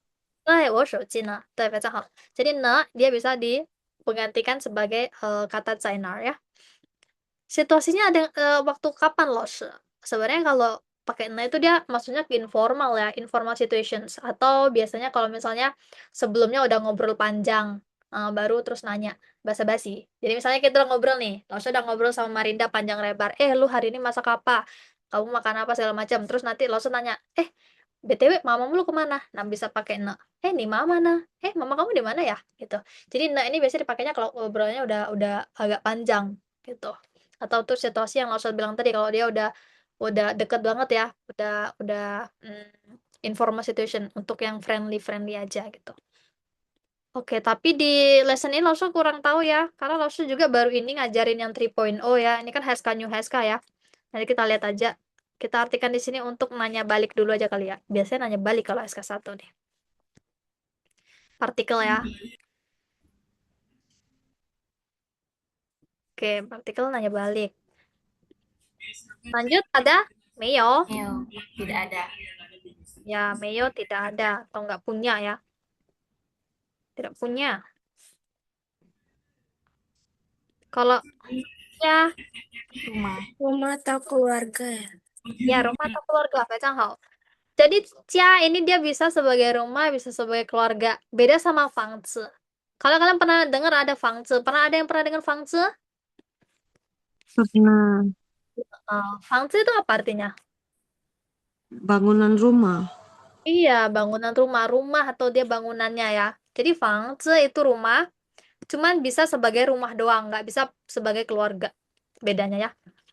我手机呢? Tuh, betul. Jadi ne dia bisa digantikan sebagai kata Zainar ya. Situasinya ada waktu kapan loh? Sebenarnya kalau pakai ne itu dia maksudnya ke informal ya, informal situations. Atau biasanya kalau misalnya sebelumnya udah ngobrol panjang, baru terus nanya basa-basi. Jadi misalnya kita udah ngobrol nih, Losya udah ngobrol sama Marinda panjang lebar. Lu hari ini masak apa? Kamu makan apa segala macam. Terus nanti Losya nanya, BTW mamamu lu kemana? Nah bisa pakai ne. Nih mama mana? Mama kamu di mana ya? Gitu. Jadi ne ini biasanya dipakainya kalau ngobrolnya udah agak panjang gitu. Atau tuh situasi yang Lausel bilang tadi kalau dia udah deket banget ya, udah informal situation untuk yang friendly aja gitu. Oke, tapi di lesson ini Lausel kurang tahu ya, karena Lausel juga baru ini ngajarin yang 3.0 ya. Ini kan HSK New HSK ya. Nanti kita lihat aja. Kita artikan di sini untuk nanya balik dulu aja kali ya. Biasanya nanya balik kalau SK1 nih. Partikel ya. Oke, partikel nanya balik. Lanjut, ada? Meyo. Neo, tidak ada. Ya, Meyo tidak ada. Atau nggak punya ya. Tidak punya. Kalau ya, Rumah atau keluarga ya? ya rumah atau keluarga, hal. Jadi, cia ini dia bisa sebagai rumah, bisa sebagai keluarga. Beda sama fangzi. Kalau kalian pernah dengar ada fangzi, pernah ada yang pernah dengar fangzi? Pernah. Fangzi itu apa artinya? Bangunan rumah. Iya, bangunan rumah atau dia bangunannya ya. Jadi fangzi itu rumah, cuman bisa sebagai rumah doang, nggak bisa sebagai keluarga. Bedanya ya.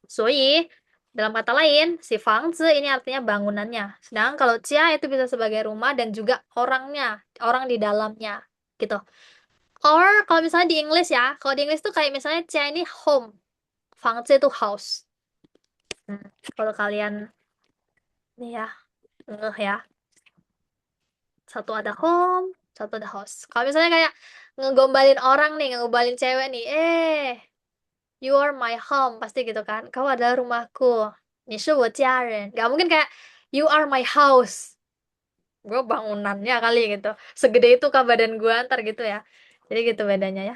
Soi, dalam kata lain, si fangzi ini artinya bangunannya. Sedangkan kalau cia itu bisa sebagai rumah dan juga orangnya, orang di dalamnya, gitu. Or kalau misalnya di English ya, kalau di English tuh kayak misalnya cia ini home, fangzi itu house. Kalau kalian nih ya, ya. Satu ada home, satu ada house. Kalau misalnya kayak ngegombalin orang nih, ngegombalin cewek nih, you are my home, pasti gitu kan. Kau adalah rumahku. 你是我家人. Gak mungkin kayak you are my house. Gue bangunannya kali gitu. Segede itu kah badan gue ntar gitu ya. Jadi gitu bedanya ya.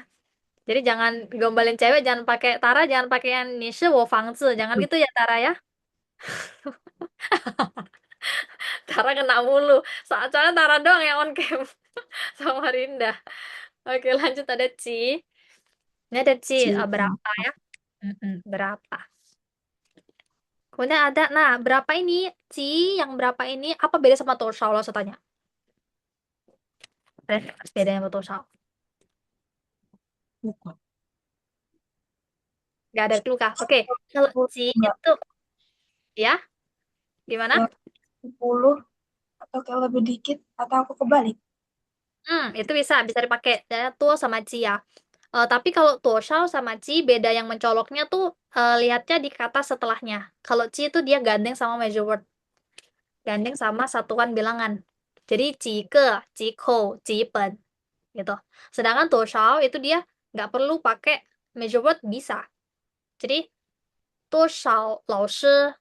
Jadi jangan gombalin cewek, jangan pakai Tara, jangan pakai yang 你是我房子. Jangan gitu ya Tara ya. Tara kena mulu. Soalnya Tara doang yang on cam sama Rinda. Oke, lanjut ada Ci. Ini ada Ci, Ci. berapa ya? Berapa? Kemudian ada, nah berapa ini? Ci yang berapa ini? Apa beda sama toshao? Lo saya tanya. Bedanya sama toshao? Nggak ada clue kah? Oke, kalau ci itu, ya, gimana? 10 atau kalau lebih dikit atau aku kebalik. Itu bisa dipakai ya, tuo sama ci ya. Tapi kalau toshao sama ci beda yang mencoloknya tuh lihatnya di kata setelahnya. Kalau ci itu dia gandeng sama measure word, gandeng sama satuan bilangan. Jadi jike, jiko, jipen gitu. Sedangkan toshao itu dia nggak perlu pakai measure word bisa. Jadi toshao laoshi,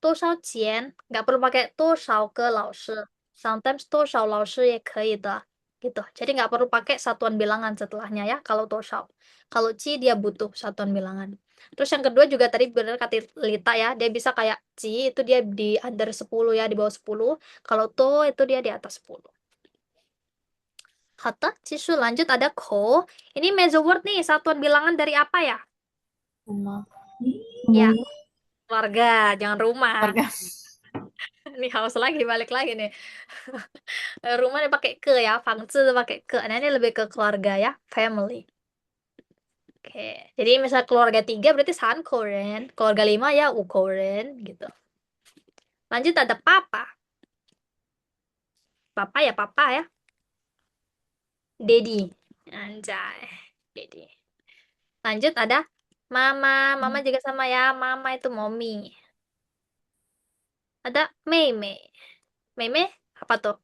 toshao jian nggak perlu pakai toshao ke laoshi. Sometimes toshao laoshi ye kei de. Gitu. Jadi nggak perlu pakai satuan bilangan setelahnya ya kalau toshao. Kalau ci dia butuh satuan bilangan. Terus yang kedua juga tadi benar kata Lita ya, dia bisa kayak ci itu dia di under 10 ya, di bawah 10. Kalau to itu dia di atas 10. Kata, cisu lanjut ada ko. Ini measure word nih, satuan bilangan dari apa ya? Rumah. Ya, keluarga, jangan rumah. Keluarga. Ini haus lagi, balik lagi nih. Rumah dia pakai ke ya, fangzi pakai ke. Nah, ini lebih ke keluarga ya, family. Oke, jadi misal keluarga 3 berarti san Korean, keluarga 5 ya u Korean gitu. Lanjut ada papa. Papa ya. Daddy. Anjay. Daddy. Lanjut ada mama. Mama juga sama ya, mama itu mommy. Ada meme. Meme apa tuh?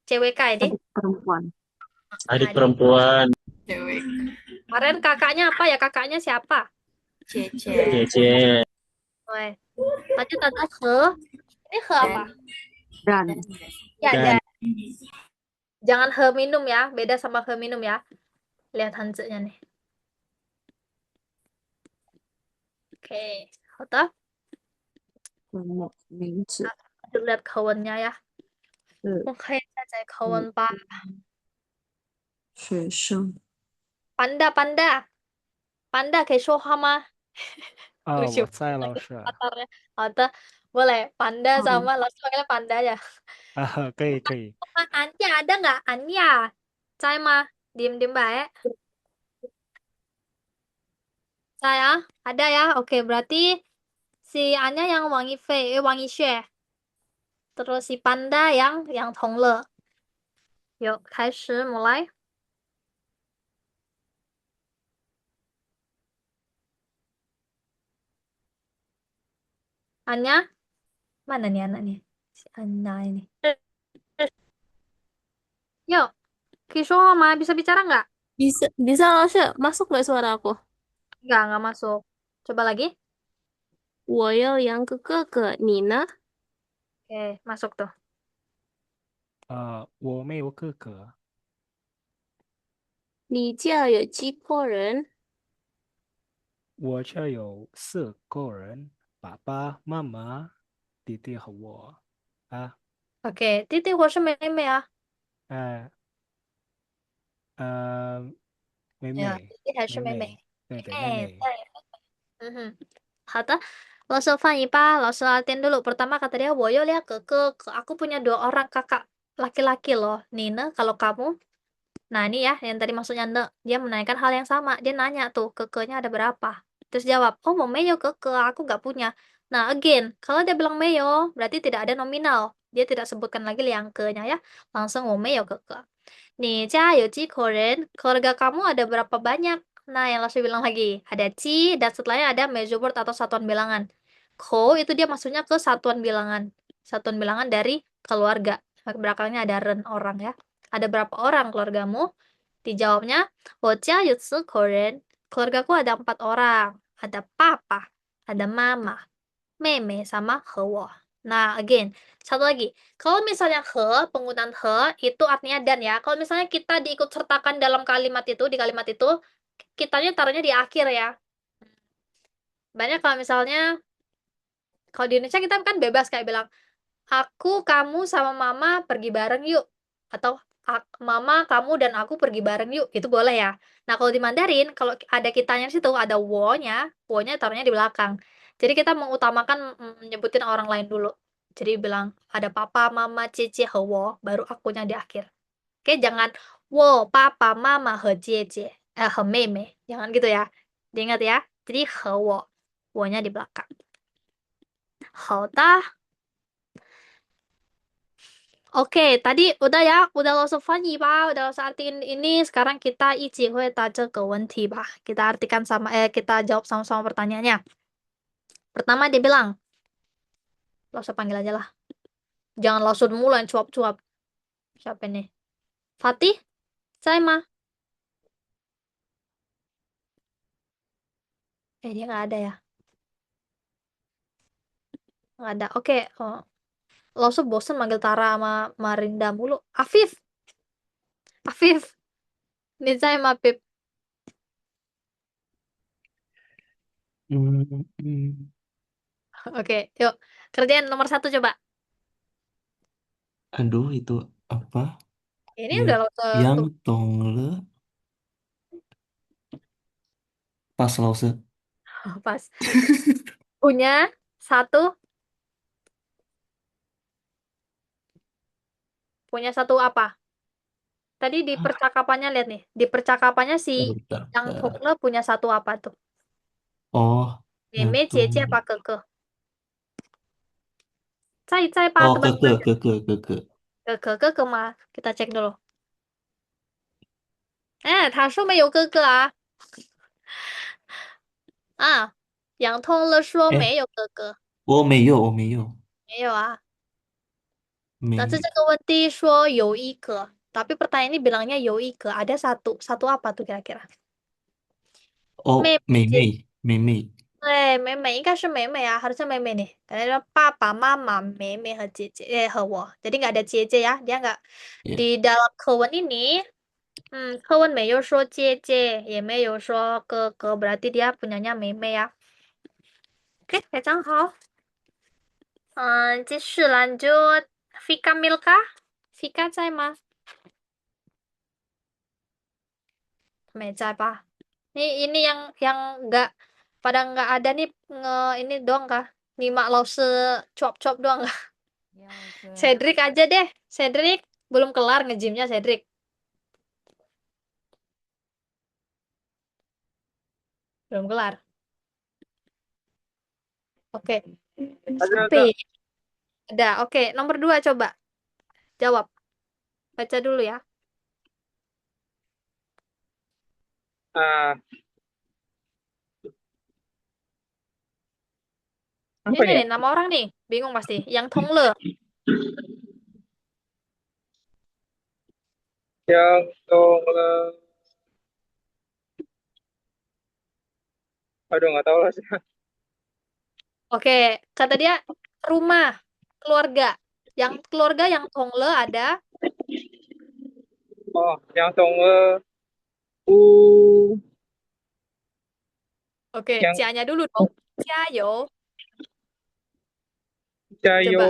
CWK ini? Adik perempuan. Adik Adik. perempuan. Cewek. Kemarin kakaknya apa ya? Kakaknya siapa? Cece. Cece. Woi. Lanjut ada he. Ini he apa? Dan Ya, Dan. dan. Jangan he minum ya. Beda sama he minum ya. Lihat hanzenya nih. Oke. Hota. 名字 Lihat kawannya ya. 是 Oke, saya kawan Pak. 学生 Panda. Panda kayak Shoha mah. 啊， Lucu 我在老 banget 师。 avatarnya. Hota. Boleh. Panda sama langsung panggilnya Panda ya. 可以可以。 Anya ada nggak? Anya. Saya mah. Diem-diem baik. Saya ada ya. Oke, berarti si Anya yang Wangi Fei, Wangi Xue. Terus si Panda yang Tongle. Yuk, 开始 mulai. Anya, mana nih anaknya? Si Anya ini. Yuk, Kisho Ma bisa bicara nggak? Bisa Laushe, masuk nggak suara aku? Nggak masuk. Coba lagi. 我有两个哥哥，你呢？ Oke, masuk tuh. 我没有哥哥。你家有几个人？我这有4个人，爸爸妈妈、弟弟和我。啊， Oke, Titi 或是妹妹啊？妹 Ya, 妹， Titi 还是妹妹？对对，妹哎，妹。好的，老师翻译吧。老师latihan dulu. Pertama kata dia, 我有两个哥哥. Aku punya 2 orang kakak laki-laki loh. Nina, kalau kamu? Nah, ini ya, yang tadi maksudnya ne. Dia menanyakan hal yang sama. Dia nanya tuh, kekenya ada berapa? Terus jawab, oh mau meyo keke, aku nggak punya. Nah, again, kalau dia bilang meyo, berarti tidak ada nominal. Dia tidak sebutkan lagi liang ke-nya ya. Langsung mau meyo keke. Nih, Ca, yo Ci, Koren. Keluarga kamu ada berapa banyak? Nah, yang langsung bilang lagi, ada Ci, dan setelahnya ada measure word atau satuan bilangan. Ko, itu dia maksudnya ke satuan bilangan. Satuan bilangan dari keluarga. Belakangnya ada ren orang ya. Ada berapa orang keluargamu? Dijawabnya, Wocha Yutsu Koren. Keluargaku ada 4 orang. Ada papa, ada mama, meme, sama hewo. Nah, again, satu lagi. Kalau misalnya penggunaan itu artinya dan ya. Kalau misalnya kita diikut sertakan dalam kalimat itu, di kalimat itu, kitanya taruhnya di akhir ya. Banyak kalau misalnya, kalau di Indonesia kita kan bebas kayak bilang, aku, kamu, sama mama pergi bareng yuk. Atau mama, kamu, dan aku pergi bareng yuk. Itu boleh ya. Nah, kalau di Mandarin, kalau ada kitanya di situ, ada wo-nya taruhnya di belakang. Jadi kita mengutamakan nyebutin orang lain dulu. Jadi bilang ada papa, mama, cici, he wo, baru akunya di akhir. Oke, jangan wo, papa, mama, he cici, he meme. Jangan gitu ya. Diingat ya. Jadi he wo, wo-nya di belakang. 好的 Oke, tadi udah ya, udah lo Fanny ba, udah lo artiin ini. Sekarang kita ke wenti ba. Kita artikan sama, kita jawab sama-sama pertanyaannya. Pertama dia bilang, lo panggil aja lah. Jangan lo mulu yang cuap-cuap. Siapa ini? Fatih, saya mah. Dia nggak ada ya. Nggak ada. Oke, lo bosen manggil Tara sama Marinda mulu. Afif, Afif. Ini saya mah Pip. Oke, yuk. Kerjaan nomor 1 coba. Aduh, itu apa? Ini Ya, udah lo yang Tongle pas lause. pas. Punya 1, punya 1 apa? Tadi di percakapannya lihat nih. Di percakapannya si Bentar, yang bentar. Tongle punya 1 apa tuh? Oh, yang Meme, Cici, apa Tongle. Keke? Cai, Pak, Oh, tebak-tebak. keke. Keke mah. Kita cek dulu. 他说没有哥哥啊。杨通了说 Eh, 没有哥哥。我没有，没有啊。没有。但是这个问题说有一个。Tapi pertanyaan ini bilangnya 有一个. Ada 1. 1 apa tuh kira-kira? 哦，妹姐，妹妹，对，妹妹应该是妹妹啊，harusnya 妹妹nih. Karena爸爸妈妈、妹妹和姐姐和我. Jadi nggak ada 姐姐 ya. Dia nggak ya. di dalam 课文 ini. 课文没有说姐姐，也没有说哥哥，berarti dia punyanya 妹妹呀。Oke, 非常好。继续 lanjut. Vika Milka, Vika 在吗？没在吧？ini yang nggak pada nggak ada nih ini doang kah? Nyimak lause cuap-cuap doang kah? Cedric aja deh. Cedric belum kelar ngejimnya Cedric. Belum kelar. Oke. Tapi ada. Oke, nomor 2 coba. Jawab. Baca dulu ya. Apa Ini nih? nih nama orang nih. Bingung pasti. Yang Tongle. Yang Tongle. Aduh, nggak tahu lah sih. Oke, kata dia rumah, keluarga. Yang keluarga yang Tongle ada. Oh, yang Tongle. Oke, Yang Cia-nya dulu dong. Ciao. Cayo. Coba.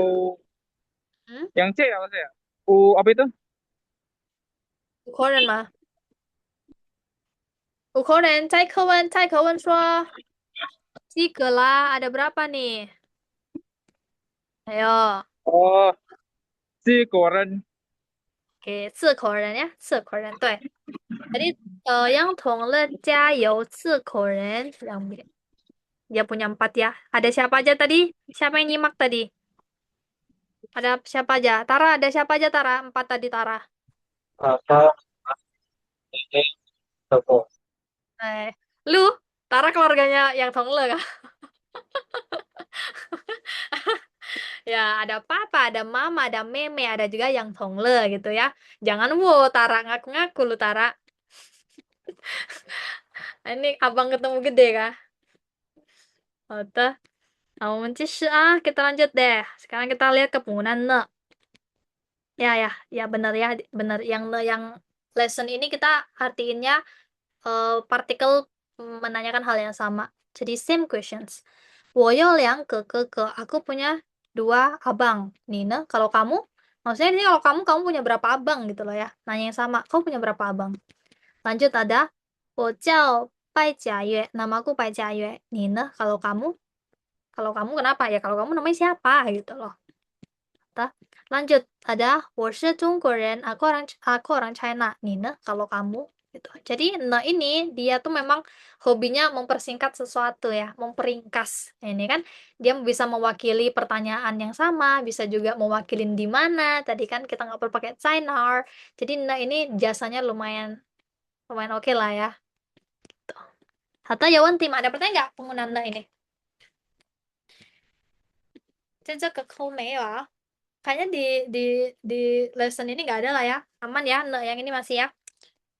Yang C apa sih ya? Apa itu? Korean mah. Korean, 蔡可文说几个啦? Ada berapa nih? Ayo. Oh, si Koren. Oke, 4口人 ya. 4口人, 对. Jadi yang Tongle Jiayou 4口人. Dia punya 4 ya. Ada siapa aja tadi? Siapa yang nyimak tadi? Ada siapa aja? Tara, ada siapa aja Tara? 4 tadi Tara. Apa? Ini toko. Lu, Tara keluarganya yang Tongle kah? Ya, ada papa, ada mama, ada meme, ada juga yang Tongle gitu ya. Jangan wo, Tara ngaku-ngaku lu Tara. Ini abang ketemu gede kah? Oke. Kita lanjut deh. Sekarang kita lihat ke penggunaan ne. Ya benar ya, benar yang lesson ini kita artiinnya partikel menanyakan hal yang sama. Jadi same questions. 我有2个哥哥. Aku punya 2 abang. Nina, kalau kamu? Maksudnya ini kalau kamu punya berapa abang gitu loh ya. Nanya yang sama. Kau punya berapa abang? Lanjut ada 我叫拜甲月. Namaku 拜甲月. Nina, kalau kamu? Kalau kamu kenapa? Ya kalau kamu namanya siapa gitu loh. Lanjut, ada 我是中国人, aku orang China. Nina, kalau kamu gitu. Jadi nah ini dia tuh memang hobinya mempersingkat sesuatu ya, memperingkas. Nah, ini kan dia bisa mewakili pertanyaan yang sama, bisa juga mewakilin di mana. Tadi kan kita nggak perlu pakai China. Jadi nah ini jasanya lumayan lumayan oke lah ya. Tuh. Hatta Yawan tim ada pertanyaan nggak penggunaan nah ini? 这个扣没有啊？ Kayaknya di lesson ini nggak ada lah ya. Aman ya, ne yang ini masih ya.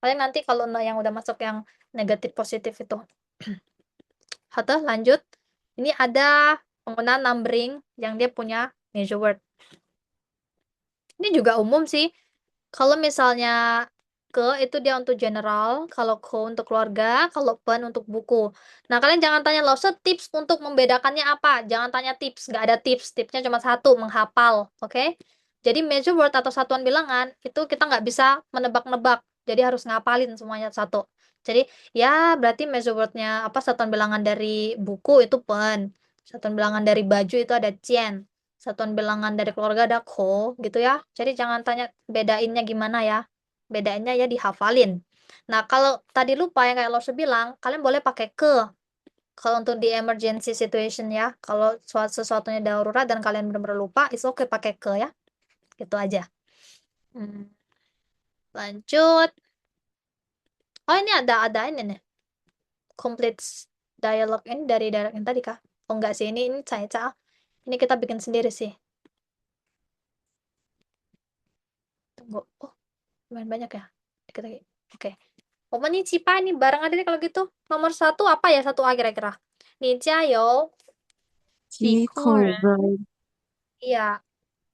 Paling nanti kalau ne yang udah masuk yang negatif positif itu. Hatta lanjut. Ini ada penggunaan numbering yang dia punya measure word. Ini juga umum sih. Kalau misalnya ke itu dia untuk general, kalau ko untuk keluarga, kalau pen untuk buku. Nah, kalian jangan tanya Lause tips untuk membedakannya apa. Jangan tanya tips, nggak ada tips. Tipsnya cuma satu, menghafal. Oke? Jadi measure word atau satuan bilangan itu kita nggak bisa menebak-nebak. Jadi harus ngapalin semuanya satu. Jadi ya berarti measure wordnya apa satuan bilangan dari buku itu pen. Satuan bilangan dari baju itu ada cien. Satuan bilangan dari keluarga ada ko gitu ya. Jadi jangan tanya bedainnya gimana ya. Bedainnya ya dihafalin. Nah, kalau tadi lupa yang kayak Lose bilang, kalian boleh pakai ke. Kalau untuk di emergency situation ya, kalau sesuatunya darurat dan kalian benar-benar lupa, itu oke pakai ke ya. Gitu aja. Lanjut. Oh, ini ada ini nih. Complete dialog ini dari dialog yang tadi kah? Oh enggak sih, ini saya. Ini kita bikin sendiri sih. Tunggu. Oh, lumayan banyak ya. Dikit lagi. Oke. Pokoknya Cipa ini bareng aja deh kalau gitu. Nomor 1 apa ya 1A kira-kira? Nih, Jiao. 几口人， Iya.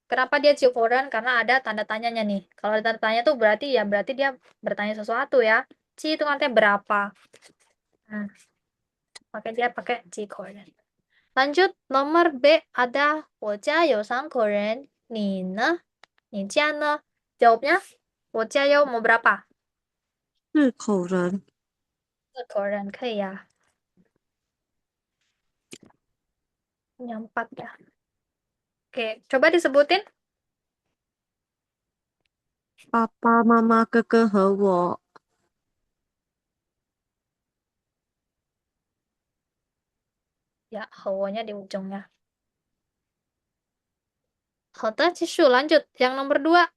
Kenapa dia Cikoran? Karena ada tanda tanyanya nih. Kalau ada tanda tanya tuh berarti dia bertanya sesuatu ya. Ci itu artinya berapa. Nah, makanya dia pakai Cikoran. Lanjut, nomor B ada 我家有3口人. 你呢? 你家呢? Jawabnya, 我家有 mau berapa? 4口人， 4口人 可以呀. Punya 4 ya. Oke, coba disebutin. 爸爸妈妈、哥哥和我。 Ya, hawonya di ujungnya. 好的，继续 lanjut. Yang nomor 2.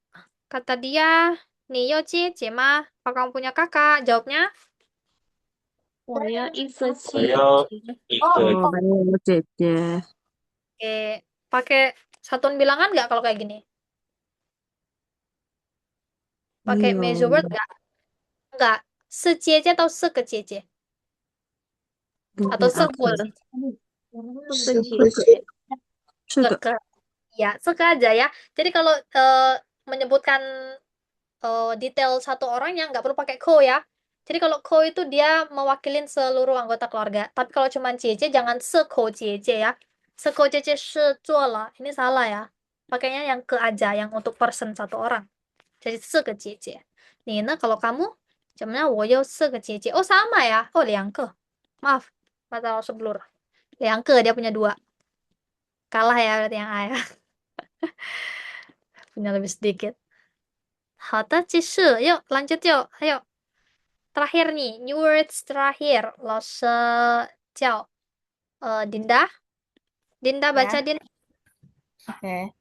Kata dia, 你有姐姐吗? Apa kamu punya kakak? Jawabnya, 我要一个我姐要姐。一哦，个还有我姐姐， oke, pakai satuan bilangan nggak kalau kayak gini? Pakai measure word 有 nggak? Nggak. 是姐姐 atau 是个姐姐? 不 Atau 是啊，是个姐姐? 四个姐姐。是的， Ya, suka aja ya. Jadi kalau menyebutkan detail satu orangnya nggak perlu pakai ko ya. Jadi kalau ko itu dia mewakilin seluruh anggota keluarga. Tapi kalau cuma jj jangan seko jj ya. Seko jj lah. Ini salah ya. Pakainya yang ke aja, yang untuk person satu orang. Jadi seke jj. Nina kalau kamu, jamnya 我有4个姐姐. Oh sama ya. Oh 2个. Maaf, mata seblur. 2个dia punya 2. Kalah ya berarti yang A ya. Punya lebih sedikit. 好的，继续. Yuk, lanjut yuk. Ayo. Terakhir nih, new words terakhir. 老师叫 Dinda. Dinda baca Din. OK，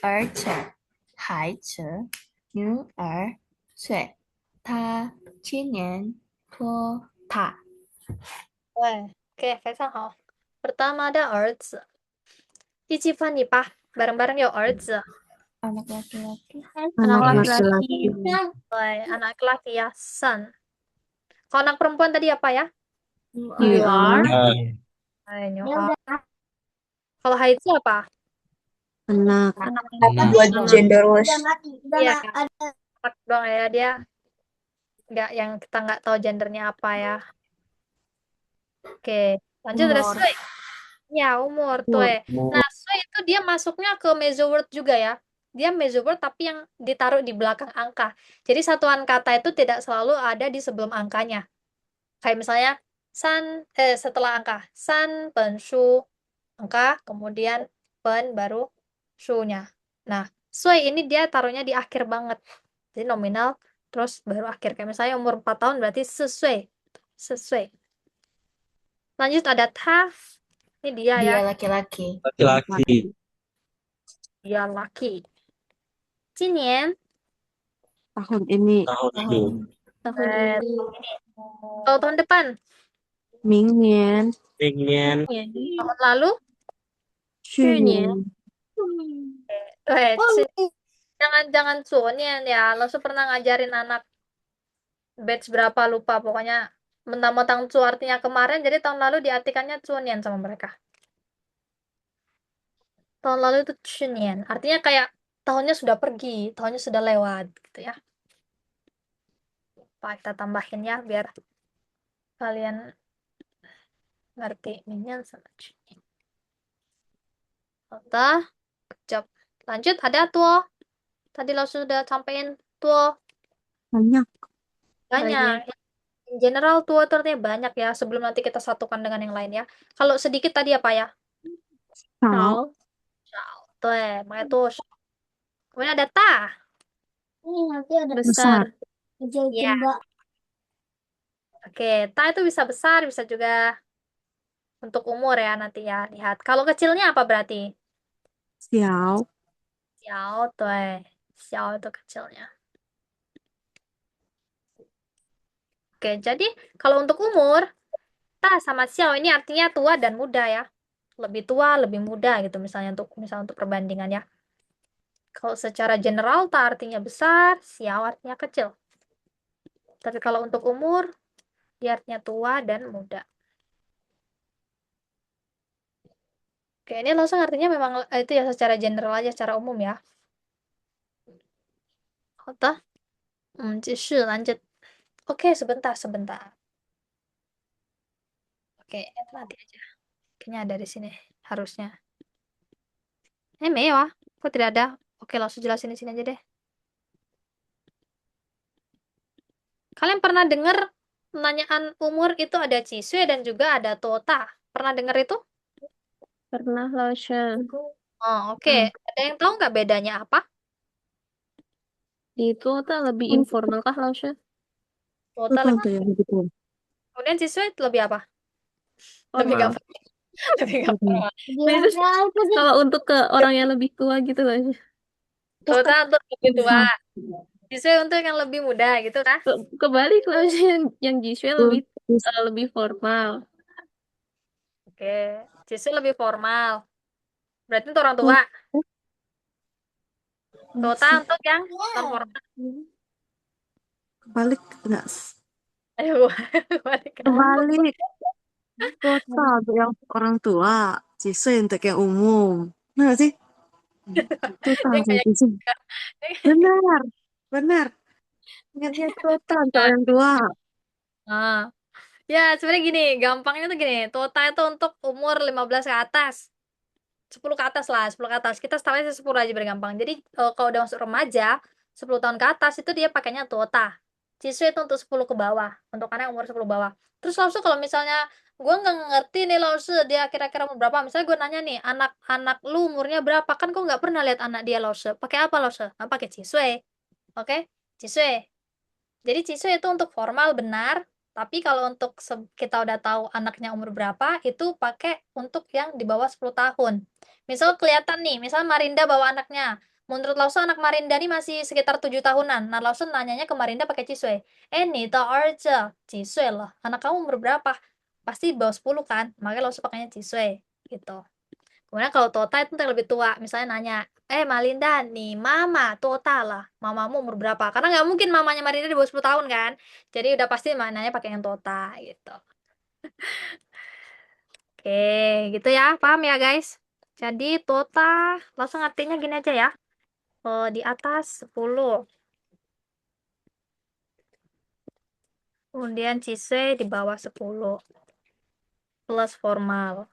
儿子、孩子、女儿、岁，他今年多大？ Oke, 非常好. Pertama ada 儿子. 一起翻译吧. Bareng-bareng yuk, 儿子. Anak laki-laki. anak laki-laki, Anak laki ya, son. Kalau anak perempuan tadi apa ya? 女儿， Nyuhar. Kalau Haitsu apa? anak anak, genderless. Iya, anak doang ya dia. Nggak yang kita nggak tahu gendernya apa ya. Oke, lanjut ada Umur. Sui. Ya, umur tuh. Nah, Sui itu dia masuknya ke measure word juga ya. Dia measure word tapi yang ditaruh di belakang angka. Jadi satuan kata itu tidak selalu ada di sebelum angkanya. Kayak misalnya setelah angka san benshu angka, kemudian pen, baru shu-nya. Nah, sui ini dia taruhnya di akhir banget. Jadi nominal, terus baru akhir. Kayak misalnya umur 4 tahun berarti sesuai. Sesuai. Lanjut ada ta. Ini dia ya. Dia laki-laki. Laki-laki. Dia laki. Jinian. tahun ini, tahun ini, Tahun Eh, ini. Kalau tahun depan, 明年， Ingin tahun lalu, 去年， jangan suonian ya. Lo pernah ngajarin anak batch berapa lupa. Pokoknya mentang-mentang cu artinya kemarin, jadi tahun lalu diartikannya cuonian sama mereka. Tahun lalu itu cuonian. Artinya kayak tahunnya sudah pergi, tahunnya sudah lewat gitu ya. Pak, kita tambahin ya biar kalian ngerti minyan sama cuonian. Udah, job. Lanjut ada tuh. Tadi lo sudah sampein tuh. banyak， Banyak. In general tuh itu artinya banyak ya. Sebelum nanti kita satukan dengan yang lain ya. Kalau sedikit tadi apa ya? 少， Tuh, makanya tuh. Kemudian ada ta. besar， Ya. Oke, ta itu bisa besar, bisa juga untuk umur ya nanti ya. Lihat. Kalau kecilnya apa berarti? 小， Xiao, tuh. Xiao itu kecilnya. Oke, jadi kalau untuk umur, ta sama xiao ini artinya tua dan muda ya. Lebih tua, lebih muda gitu misalnya untuk perbandingan ya. Kalau secara general ta artinya besar, xiao artinya kecil. Tapi kalau untuk umur, dia artinya tua dan muda. Oke, ini langsung artinya memang itu ya secara general aja, secara umum ya. 好的，继续 lanjut. Oke, sebentar. Oke, nanti aja. Kayaknya ada di sini, harusnya. Mei ya? Kok tidak ada? Oke, langsung jelasin di sini aja deh. Kalian pernah dengar penanyaan umur itu ada Cisue dan juga ada Tota? Pernah dengar itu? Pernah Lausha. Oh, oke. Ada yang tahu nggak bedanya apa? Itu tuh lebih informal kah Lausha? Tota 这 lebih, 的yang gitu， kemudian Cisue lebih apa? Lebih Formal. nggak lebih nggak formal. Kalau untuk ke orang yang lebih tua gitu loh. Tota untuk lebih tua. Cisue untuk yang lebih muda gitu kah? Kebalik Lausha yang Jisoo lebih formal. Oke, Cisue lebih formal. Berarti untuk orang tua. Tota untuk yang non formal. balik enggak, Ayo, balik. kebalik, total untuk yang orang tua, Jisoo untuk yang umum, benar nggak sih? Total Dia untuk kayak Jisoo, benar, ingatnya total untuk orang tua, ah. Ya, sebenarnya gini, gampangnya tuh gini. Tota itu untuk umur 15 ke atas. 10 ke atas lah, 10 ke atas. Kita startnya 10 aja biar gampang. Jadi kalau udah masuk remaja, 10 tahun ke atas itu dia pakainya Tota. Jisoo itu untuk 10 ke bawah, untuk anak umur 10 bawah. Terus langsung kalau misalnya gue nggak ngerti nih langsung dia kira-kira umur berapa. Misalnya gue nanya nih, anak lu umurnya berapa? Kan gue nggak pernah lihat anak dia langsung. Pakai apa langsung? Nah, pakai Jisoo. Oke? Jisoo. Jadi Jisoo itu untuk formal benar, tapi kalau untuk kita udah tahu anaknya umur berapa, itu pakai untuk yang di bawah 10 tahun. Misal kelihatan nih, misal Marinda bawa anaknya. Menurut Lawson anak Marinda ini masih sekitar 7 tahunan. Nah, Lawson nanyanya ke Marinda pakai Jisoo. Nih, ta arja, Jisoo loh. Anak kamu umur berapa? Pasti di bawah 10 kan? Makanya Lawson pakainya Jisoo gitu. Kemudian kalau Tota itu yang lebih tua, misalnya nanya, Malinda nih, Mama Tota lah, mamamu umur berapa? Karena nggak mungkin mamanya Malinda di bawah 10 tahun kan, jadi udah pasti nanya pakai yang Tota gitu. Oke, gitu ya, paham ya guys? Jadi Tota langsung artinya gini aja ya, di atas 10, kemudian Cisue di bawah 10, plus formal.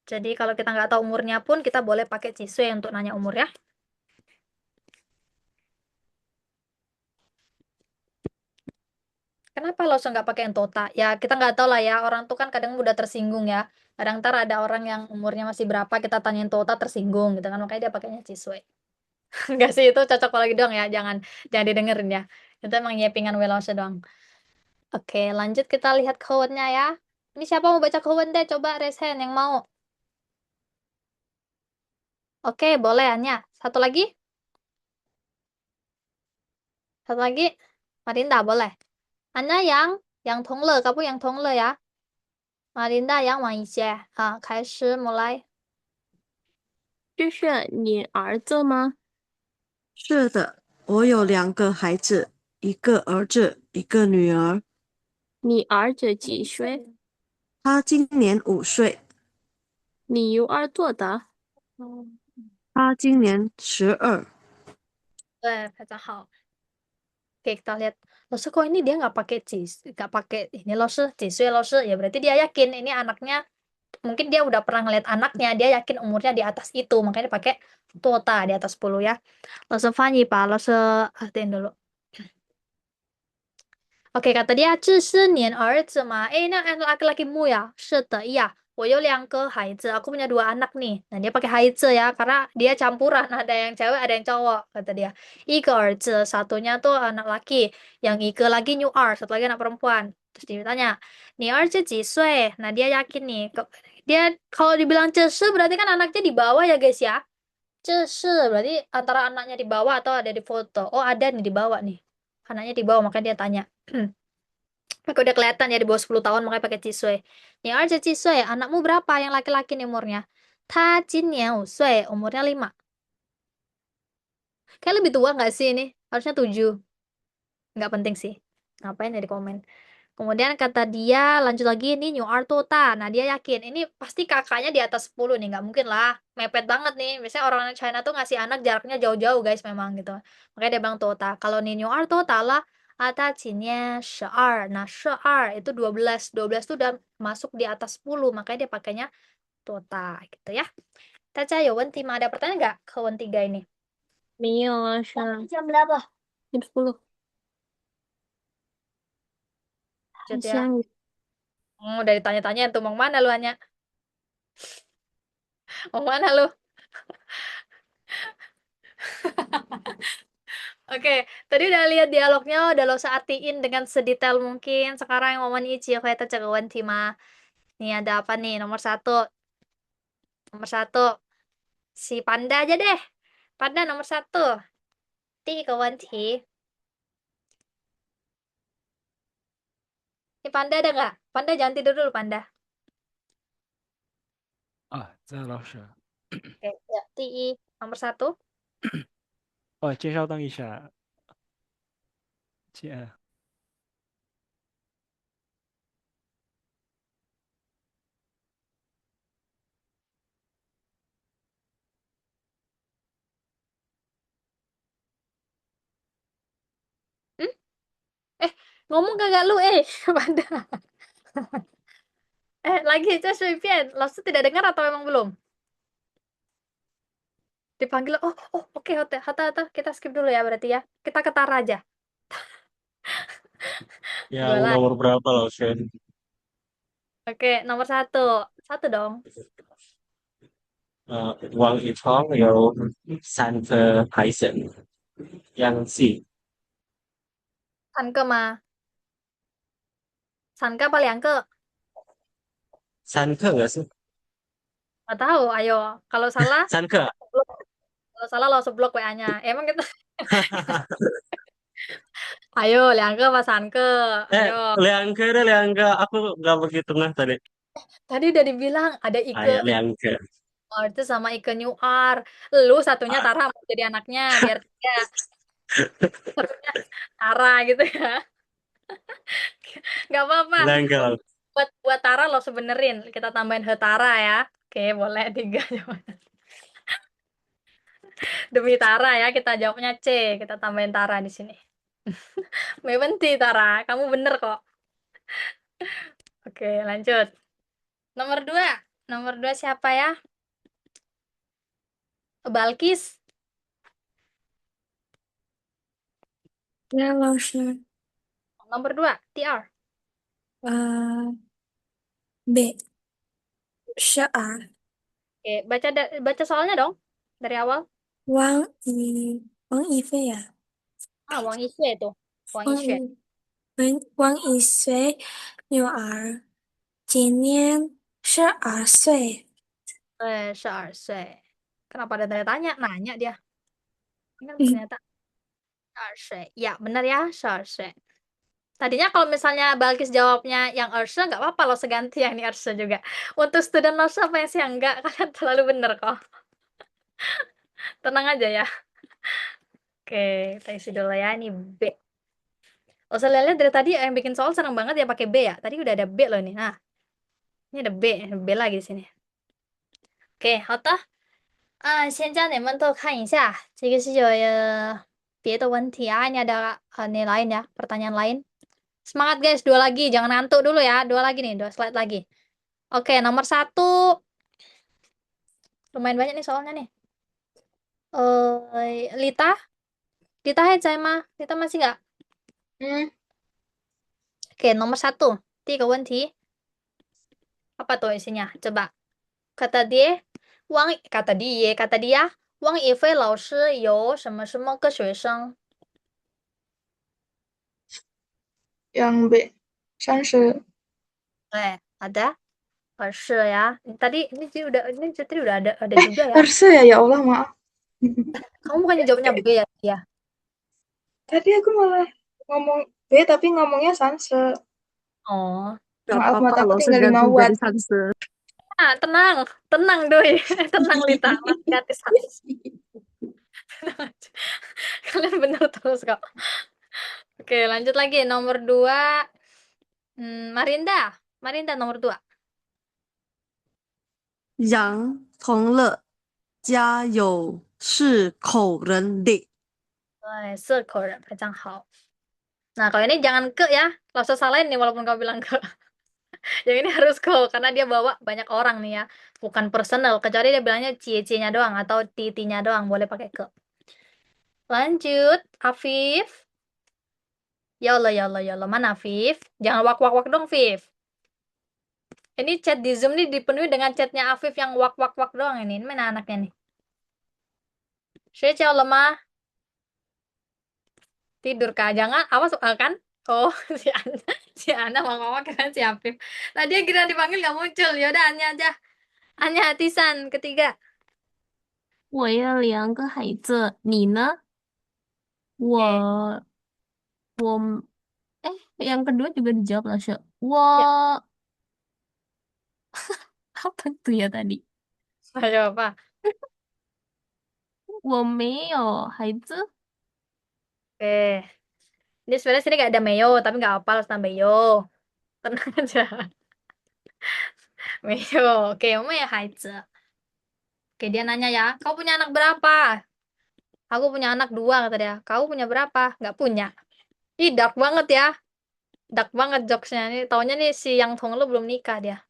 Jadi kalau kita nggak tahu umurnya pun kita boleh pakai Cisue untuk nanya umur ya. Kan Kenapa lo nggak pakai yang tota? Ya kita nggak tahu lah ya. Orang tuh kan kadang mudah tersinggung ya. Kadang ntar ada orang yang umurnya masih berapa kita tanyain tota tersinggung gitu kan. Makanya dia pakainya ciswe. Enggak sih itu cocok lagi doang ya. Jangan jangan didengerin ya. Itu emang nyepingan Welose doang. Oke, lanjut kita lihat kowennya ya. Ini siapa mau baca kowen deh? Coba raise hand yang mau. Oke, boleh Anya. Satu lagi? Satu lagi? Marinda, boleh. Anya yang Tongle, kamu yang Tongle ya. Marinda yang Wangjie. Ah, 开始 mulai. 这是你儿子吗？是的，我有2个孩子，一个儿子，一个女儿。你儿子几岁？他今年5岁，你幼儿多大？他今年12。对，非常好。Oke, kita lihat. Lose kok ini dia nggak pakai ini lose, ciswe lose. Ya berarti dia yakin ini anaknya. Mungkin dia udah pernah ngeliat anaknya, dia yakin umurnya di atas itu, makanya dia pakai tota di atas 10 ya. Lose Fanny Pak, lose artiin dulu. Oke, kata dia, 这是你儿子吗? Nah laki-lakimu ya? 是的, iya. 我有2个孩子, aku punya 2 anak nih. Nah, dia pakai 孩子 ya, karena dia campuran, ada yang cewek, ada yang cowok, kata dia. 一个儿子, satunya tuh anak laki, yang 一个 lagi 女儿, satu lagi anak perempuan. Terus dia tanya, 你儿子几岁? Nah, dia yakin nih, dia kalau dibilang 这是 berarti kan anaknya di bawah ya guys ya. 这是 berarti antara anaknya di bawah atau ada di foto. Oh, ada nih di bawah nih. Anaknya di bawah, makanya dia tanya. Maka udah kelihatan ya di bawah 10 tahun makanya pakai ciswe. Nih aja ciswe, anakmu berapa yang laki-laki nih umurnya? Ta jinnian 5岁, umurnya 5. Kayak lebih tua nggak sih ini? Harusnya 7. Nggak penting sih. Ngapain ya di komen. Kemudian kata dia, lanjut lagi nih New Art Tota. Nah dia yakin, ini pasti kakaknya di atas 10 nih. Nggak mungkin lah. Mepet banget nih. Biasanya orang China tuh ngasih anak jaraknya jauh-jauh guys memang gitu. Makanya dia bilang Tota. Kalau nih New Art Tota lah, ada cinya 12. Nah 12 itu 12. 12 tuh udah masuk di atas 10. Makanya dia pakainya Tota gitu ya. Taca, ya Wen Tima ada pertanyaan nggak ke Wen 3 ini? 没有啊，是 Jam berapa? jam 10. Lanjut ya. Siang. Udah ditanya-tanya tuh mau mana lu hanya? Mau mana lu? Oke, tadi udah lihat dialognya, udah lo artiin dengan sedetail mungkin. Sekarang yang momen ichi, kita cek Tima. Nih ada apa nih? Nomor 1. Nomor 1. Si Panda aja deh. Panda nomor 1. 第一个问题. Ini Panda ada nggak? Panda jangan tidur dulu, Panda. 啊，在老师。 Oke, ya. Nomor 1. 哦，介绍等一下。Ngomong kagak lu, Panda. Lagi, saya 随便. Lalu tidak dengar atau memang belum? Dipanggil, oke, Hatta, kita skip dulu ya berarti ya. Kita ke Tara aja. Yang Dua lagi. nomor berapa loh, Shen? Oke, nomor 1. 1 dong. 王一昌有3个孩子，杨希 Sanke mah. Sanke apa Liangke? 3个nggak sih? Nggak tahu, ayo. Kalau salah, 3个 kalau salah lo seblok WA-nya. Emang kita, ayo Liangke apa Sanke? Ayo. 2个，aku nggak begitu ngeh tadi. Tadi udah dibilang ada Ike Ya, 2个 itu sama Ike Nyuar. Lu satunya Tara mau jadi anaknya biar 3. Satunya Tara gitu ya. Nggak apa-apa. 2个 loh. Buat Tara lo sebenerin. Kita tambahin he Tara ya. Oke, boleh 3 jawaban. Demi Tara ya, kita jawabnya C. Kita tambahin Tara di sini. Meventi Tara, kamu bener kok. Oke, lanjut. Nomor 2. Nomor 2 siapa ya? Balkis. Ya, 老师。Nomor 2, TR. B. 12. Oke, baca soalnya dong dari awal. 王一菲呀，Wang Yixue itu. Wang 王 Yixue. 一菲女儿今年12岁。 12 岁. Kenapa ada tanda tanya? Nanya dia. Ini kan ternyata 12 岁. Ya, benar ya, 12 岁. Tadinya kalau misalnya Balkis jawabnya yang Erse, nggak apa-apa loh seganti yang ini Erse juga. Untuk student Erse apa yang sih yang enggak? Kalian terlalu bener kok. Tenang aja ya. Oke, kita isi dulu ya. Ini B. Oh, saya lihat dari tadi yang bikin soal senang banget ya pakai B ya. Tadi udah ada B loh nih. Nah, ini ada B lagi di sini. Oke, 好的。现在你们都看一下，这个是有别的问题啊. Ini ada ini lain ya, pertanyaan lain. Semangat guys, 2 lagi. Jangan ngantuk dulu ya. 2 lagi nih, 2 slide lagi. Oke, nomor 1. Lumayan banyak nih soalnya nih. Lita? Lita, hai Zaima. Lita masih nggak? Oke, nomor 1. 第一个问题. Apa tuh isinya? Coba. Kata dia, kata dia, 汪一菲老师有什么什么个学生? Yang B. 30. Ada. Erse ya. Tadi ini tadi udah ada juga ya. Erse ya Allah maaf. Kamu bukannya jawabnya B ya? Ya. Tadi aku malah ngomong B tapi ngomongnya Sanse. Oh. Gak Maaf, apa-apa mata aku loh, tinggal 5 seganti watt. jadi Sanse. Tenang doi. Tenang Lita, masih ganti satu. Tenang aja. Kalian bener terus kok. Oke, lanjut lagi nomor 2. Marinda nomor 2. 杨同乐家有4口人的。 4口人, 非常好. Nah, kalau ini jangan ke ya. Nggak usah salahin nih walaupun kau bilang ke. Yang ini harus ke, karena dia bawa banyak orang nih ya. Bukan personal, kecuali dia bilangnya cie-cienya doang atau titinya doang. Boleh pakai ke. Lanjut, Afif. Ya Allah, ya Allah, ya Allah. Mana Afif? Jangan wak-wak-wak dong, Afif. Ini chat di Zoom nih dipenuhi dengan chatnya Afif yang wak-wak-wak doang ini. Ini mana anaknya nih? Saya lemah. Tidur kah? Jangan, awas kan? Oh, si Ana mama keren si Afif. Tadi dia kira dipanggil nggak muncul. Ya udah Anya aja. Anya Tisan ketiga. 我有2个孩子，你呢？我 yang kedua juga dijawab lah, Syok. Ya. Apa tuh ya tadi? Ayo apa? 我没有孩子。 Ini sebenarnya sini nggak ada Mayo, tapi nggak apa harus tambah Yo. Tenang aja. Mayo. Oke, Mama ya Haize. Oke, dia nanya ya, kau punya anak berapa? Aku punya anak 2, kata dia. Kau punya berapa? Nggak punya. Ih, dark banget ya. Dark banget jokesnya. Ini taunya nih si Yang Tonglu belum nikah dia.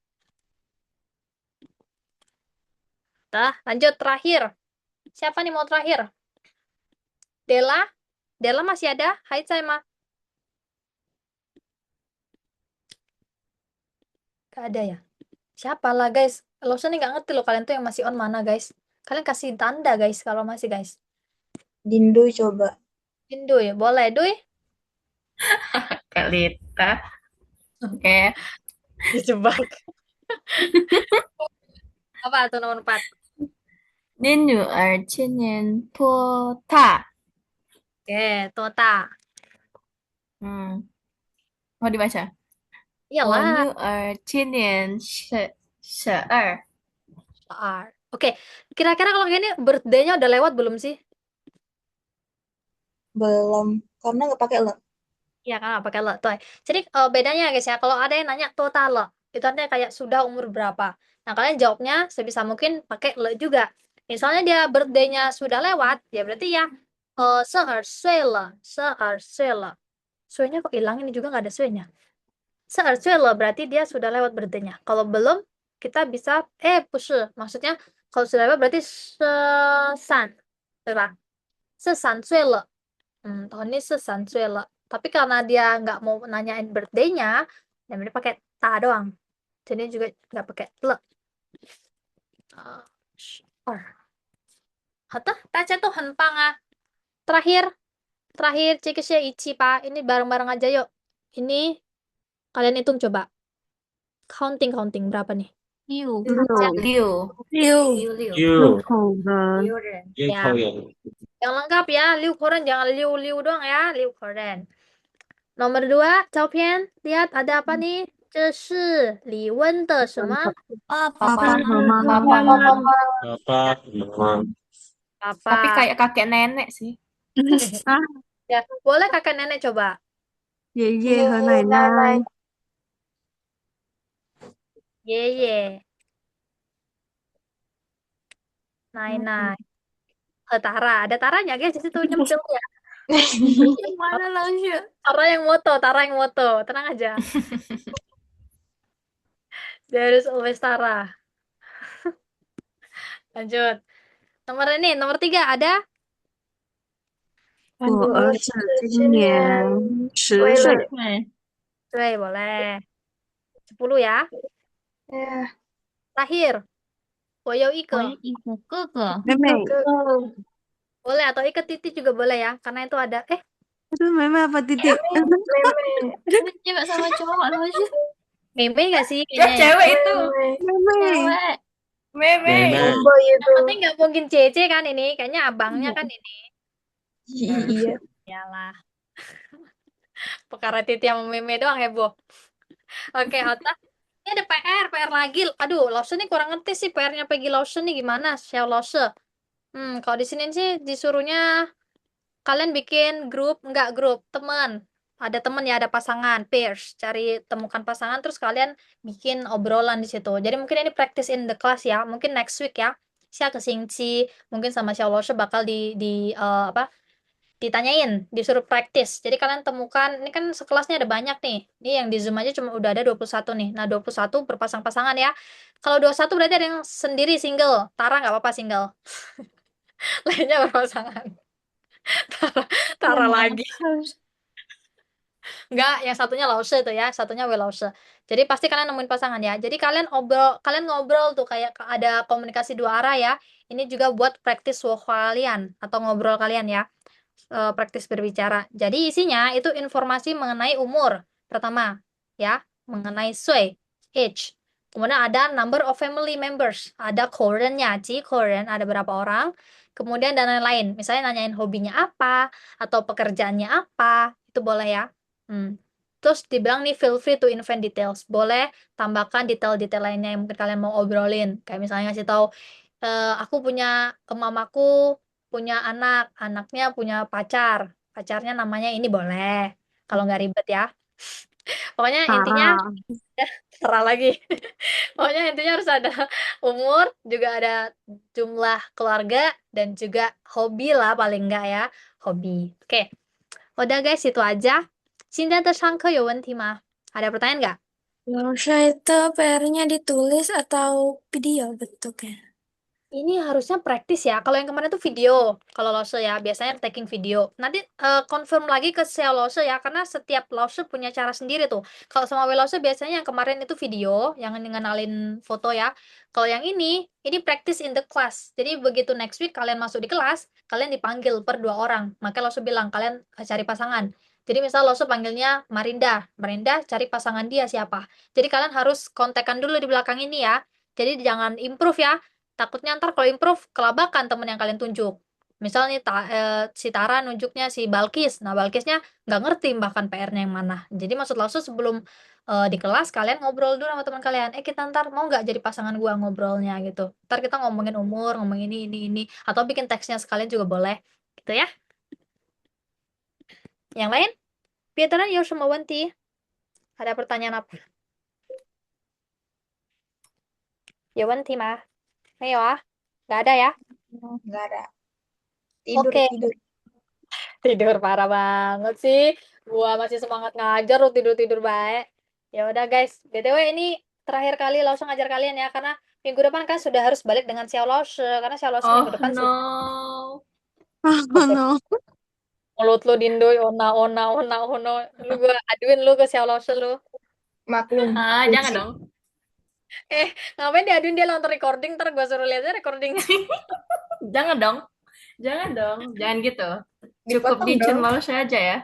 Lanjut terakhir. Siapa nih mau terakhir? Dela? Dela masih ada? Hai Saima. Gak ada ya? Siapa lah guys? Lawson nih nggak ngerti loh kalian tuh yang masih on mana guys. Kalian kasih tanda guys kalau masih guys. Dindu coba. Dindu ya? Boleh, Dui? Kalita. Oke. Dijebak. Apa tuh nomor 4? 你女儿今年多大？ Oke, Tota. Mau dibaca? 我 Iyalah. 女儿今年12。 Oke, kira-kira kalau gini birthday-nya udah lewat belum sih? Belum, karena nggak pakai le. Iya kan, nggak pakai le. Tuh. Jadi bedanya guys ya, kalau ada yang nanya total le, itu artinya kayak sudah umur berapa. Nah, kalian jawabnya sebisa mungkin pakai le juga. Misalnya dia birthday-nya sudah lewat, ya berarti ya 12岁了, 12岁了. Suenya kok hilang, ini juga nggak ada suenya. 12岁了 berarti dia sudah lewat birthday-nya. Kalau belum, kita bisa, 不是, maksudnya kalau sudah lewat berarti 13, 对吧? 13岁了. Tahun ini 13岁了. Tapi karena dia nggak mau nanyain birthday-nya, ya dia pakai ta doang. Jadi juga nggak pakai le. Or. 好的，大家都很棒啊。Terakhir, terakhir cek ichi Pak. Ini bareng-bareng aja yuk. Ini kalian hitung coba. Counting berapa nih? 六六六六口人，六Ya, 口人， yang lengkap ya. Liu koren jangan liu doang ya. Liu koren. Nomor 2, 照片 lihat ada apa nih? 这是李温的什么？爸爸爸和妈妈， Bapak, Mama, Tapi Papa. kayak kakek nenek sih. 啊， Ya, boleh kakek nenek coba. 爷爷和奶奶，爷爷、奶奶, Tara. Ada taranya guys di situ nyempil ya. Mana langsung? Tara yang moto. Tenang aja. There is always Tara. Lanjut. Nomor 3 ada? 我儿子今年10岁， Tuh, boleh. 10 ya. Ya, Terakhir. 我有一个.我有一个哥哥，妹妹， Boleh atau ikat titik juga boleh ya. Karena itu ada. aduh meme apa titik? meme. cewek sama cowok langsung. Meme gak sih? Ya Kayaknya ya. cewek itu, Meme, cewek. Meme. Meme, Tomboy Yang itu. penting nggak mungkin Cece kan ini. Kayaknya abangnya kan ini. Iya. Iyalah. Perkara Titi sama meme doang heboh. Oke, Hota. Ini ada PR lagi. Aduh, Lawson nih kurang ngerti sih PR-nya Peggy Lawson nih gimana? Xiao Lawson. Kalau di sini sih disuruhnya kalian bikin enggak grup, teman. Ada teman ya, ada pasangan, pairs. Cari temukan pasangan terus kalian bikin obrolan di situ. Jadi mungkin ini practice in the class ya. Mungkin next week ya. Sia ke Singci, mungkin sama Xiao Lawson bakal ditanyain, disuruh praktis. Jadi kalian temukan, ini kan sekelasnya ada banyak nih. Ini yang di Zoom aja cuma udah ada 21 nih. Nah, 21 berpasang-pasangan ya. Kalau 21 berarti ada yang sendiri single. Tara nggak apa-apa single. Lainnya berpasangan. Tara lagi. Enggak, yang satunya Lause tuh ya, satunya Welause. Jadi pasti kalian nemuin pasangan ya. Jadi kalian ngobrol tuh kayak ada komunikasi dua arah ya. Ini juga buat praktis kalian atau ngobrol kalian ya. Praktis berbicara. Jadi isinya itu informasi mengenai umur. Pertama, ya, mengenai sui, age. Kemudian ada number of family members. Ada Korean-nya, Korean, ada berapa orang. Kemudian dan lain-lain. Misalnya nanyain hobinya apa, atau pekerjaannya apa. Itu boleh ya. Terus dibilang nih feel free to invent details. Boleh tambahkan detail-detail lainnya yang mungkin kalian mau obrolin. Kayak misalnya ngasih tahu, aku punya mamaku punya anaknya punya pacarnya namanya ini boleh. Kalau nggak ribet ya. Pokoknya intinya terah lagi. Pokoknya intinya harus ada umur, juga ada jumlah keluarga dan juga hobi lah paling enggak ya. Hobi. Oke. Udah guys, itu aja. 今天的上课有问题吗？ Ada pertanyaan nggak? Lausha itu PR-nya ditulis atau video bentuknya? Ini harusnya praktis ya. Kalau yang kemarin itu video. Kalau Lause ya, biasanya taking video. Nanti confirm lagi ke Xiao Lause ya, karena setiap Lause punya cara sendiri tuh. Kalau sama Wei Lause biasanya yang kemarin itu video, yang ngenalin foto ya. Kalau yang ini practice in the class. Jadi begitu next week kalian masuk di kelas, kalian dipanggil per 2 orang. Makanya Lause bilang, kalian cari pasangan. Jadi misal Lause panggilnya Marinda cari pasangan dia siapa. Jadi kalian harus kontekan dulu di belakang ini ya. Jadi jangan improve ya. Takutnya ntar kalau improve kelabakan temen yang kalian tunjuk. Misalnya si Tara nunjuknya si Balkis. Nah, Balkisnya nggak ngerti bahkan PR-nya yang mana. Jadi maksud Lausu sebelum di kelas kalian ngobrol dulu sama teman kalian. Kita ntar mau nggak jadi pasangan gua ngobrolnya gitu. Ntar kita ngomongin umur, ngomongin ini. Atau bikin teksnya sekalian juga boleh. Gitu ya. Yang lain? Pietran,有什么问题? Ada pertanyaan apa? 有问题吗? Ayo ah. Nggak ada ya? Nggak ada. Tidur, Oke. tidur. Tidur parah banget sih. Gua masih semangat ngajar lu tidur-tidur baik. Ya udah guys, BTW ini terakhir kali langsung ngajar kalian ya, karena minggu depan kan sudah harus balik dengan Xiao Lause, karena Xiao Lause Oh minggu depan no. oh no, Mulut lu Dindoy, ona. Lu gua aduin lu ke Xiao Lao Shi lu. Maklum. Ah, jangan dong. Ngapain diaduin dia nonton recording, ntar gua suruh lihat aja recordingnya. Jangan dong. Jangan dong. Jangan gitu. Cukup Dipotong di Chun dong. Lao saja ya.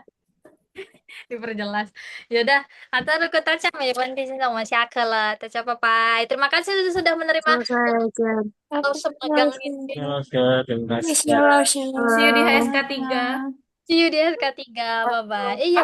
Diperjelas. Yaudah, kata lu ke Tacha, ya Wanti sama Syaka lah. Tacha Papai. Terima kasih sudah menerima Selesai, Jen. langsung magang ini. Oke, terima kasih.谢谢老师。 See you di HSK 3. See you di SK3. Bye-bye. Iya,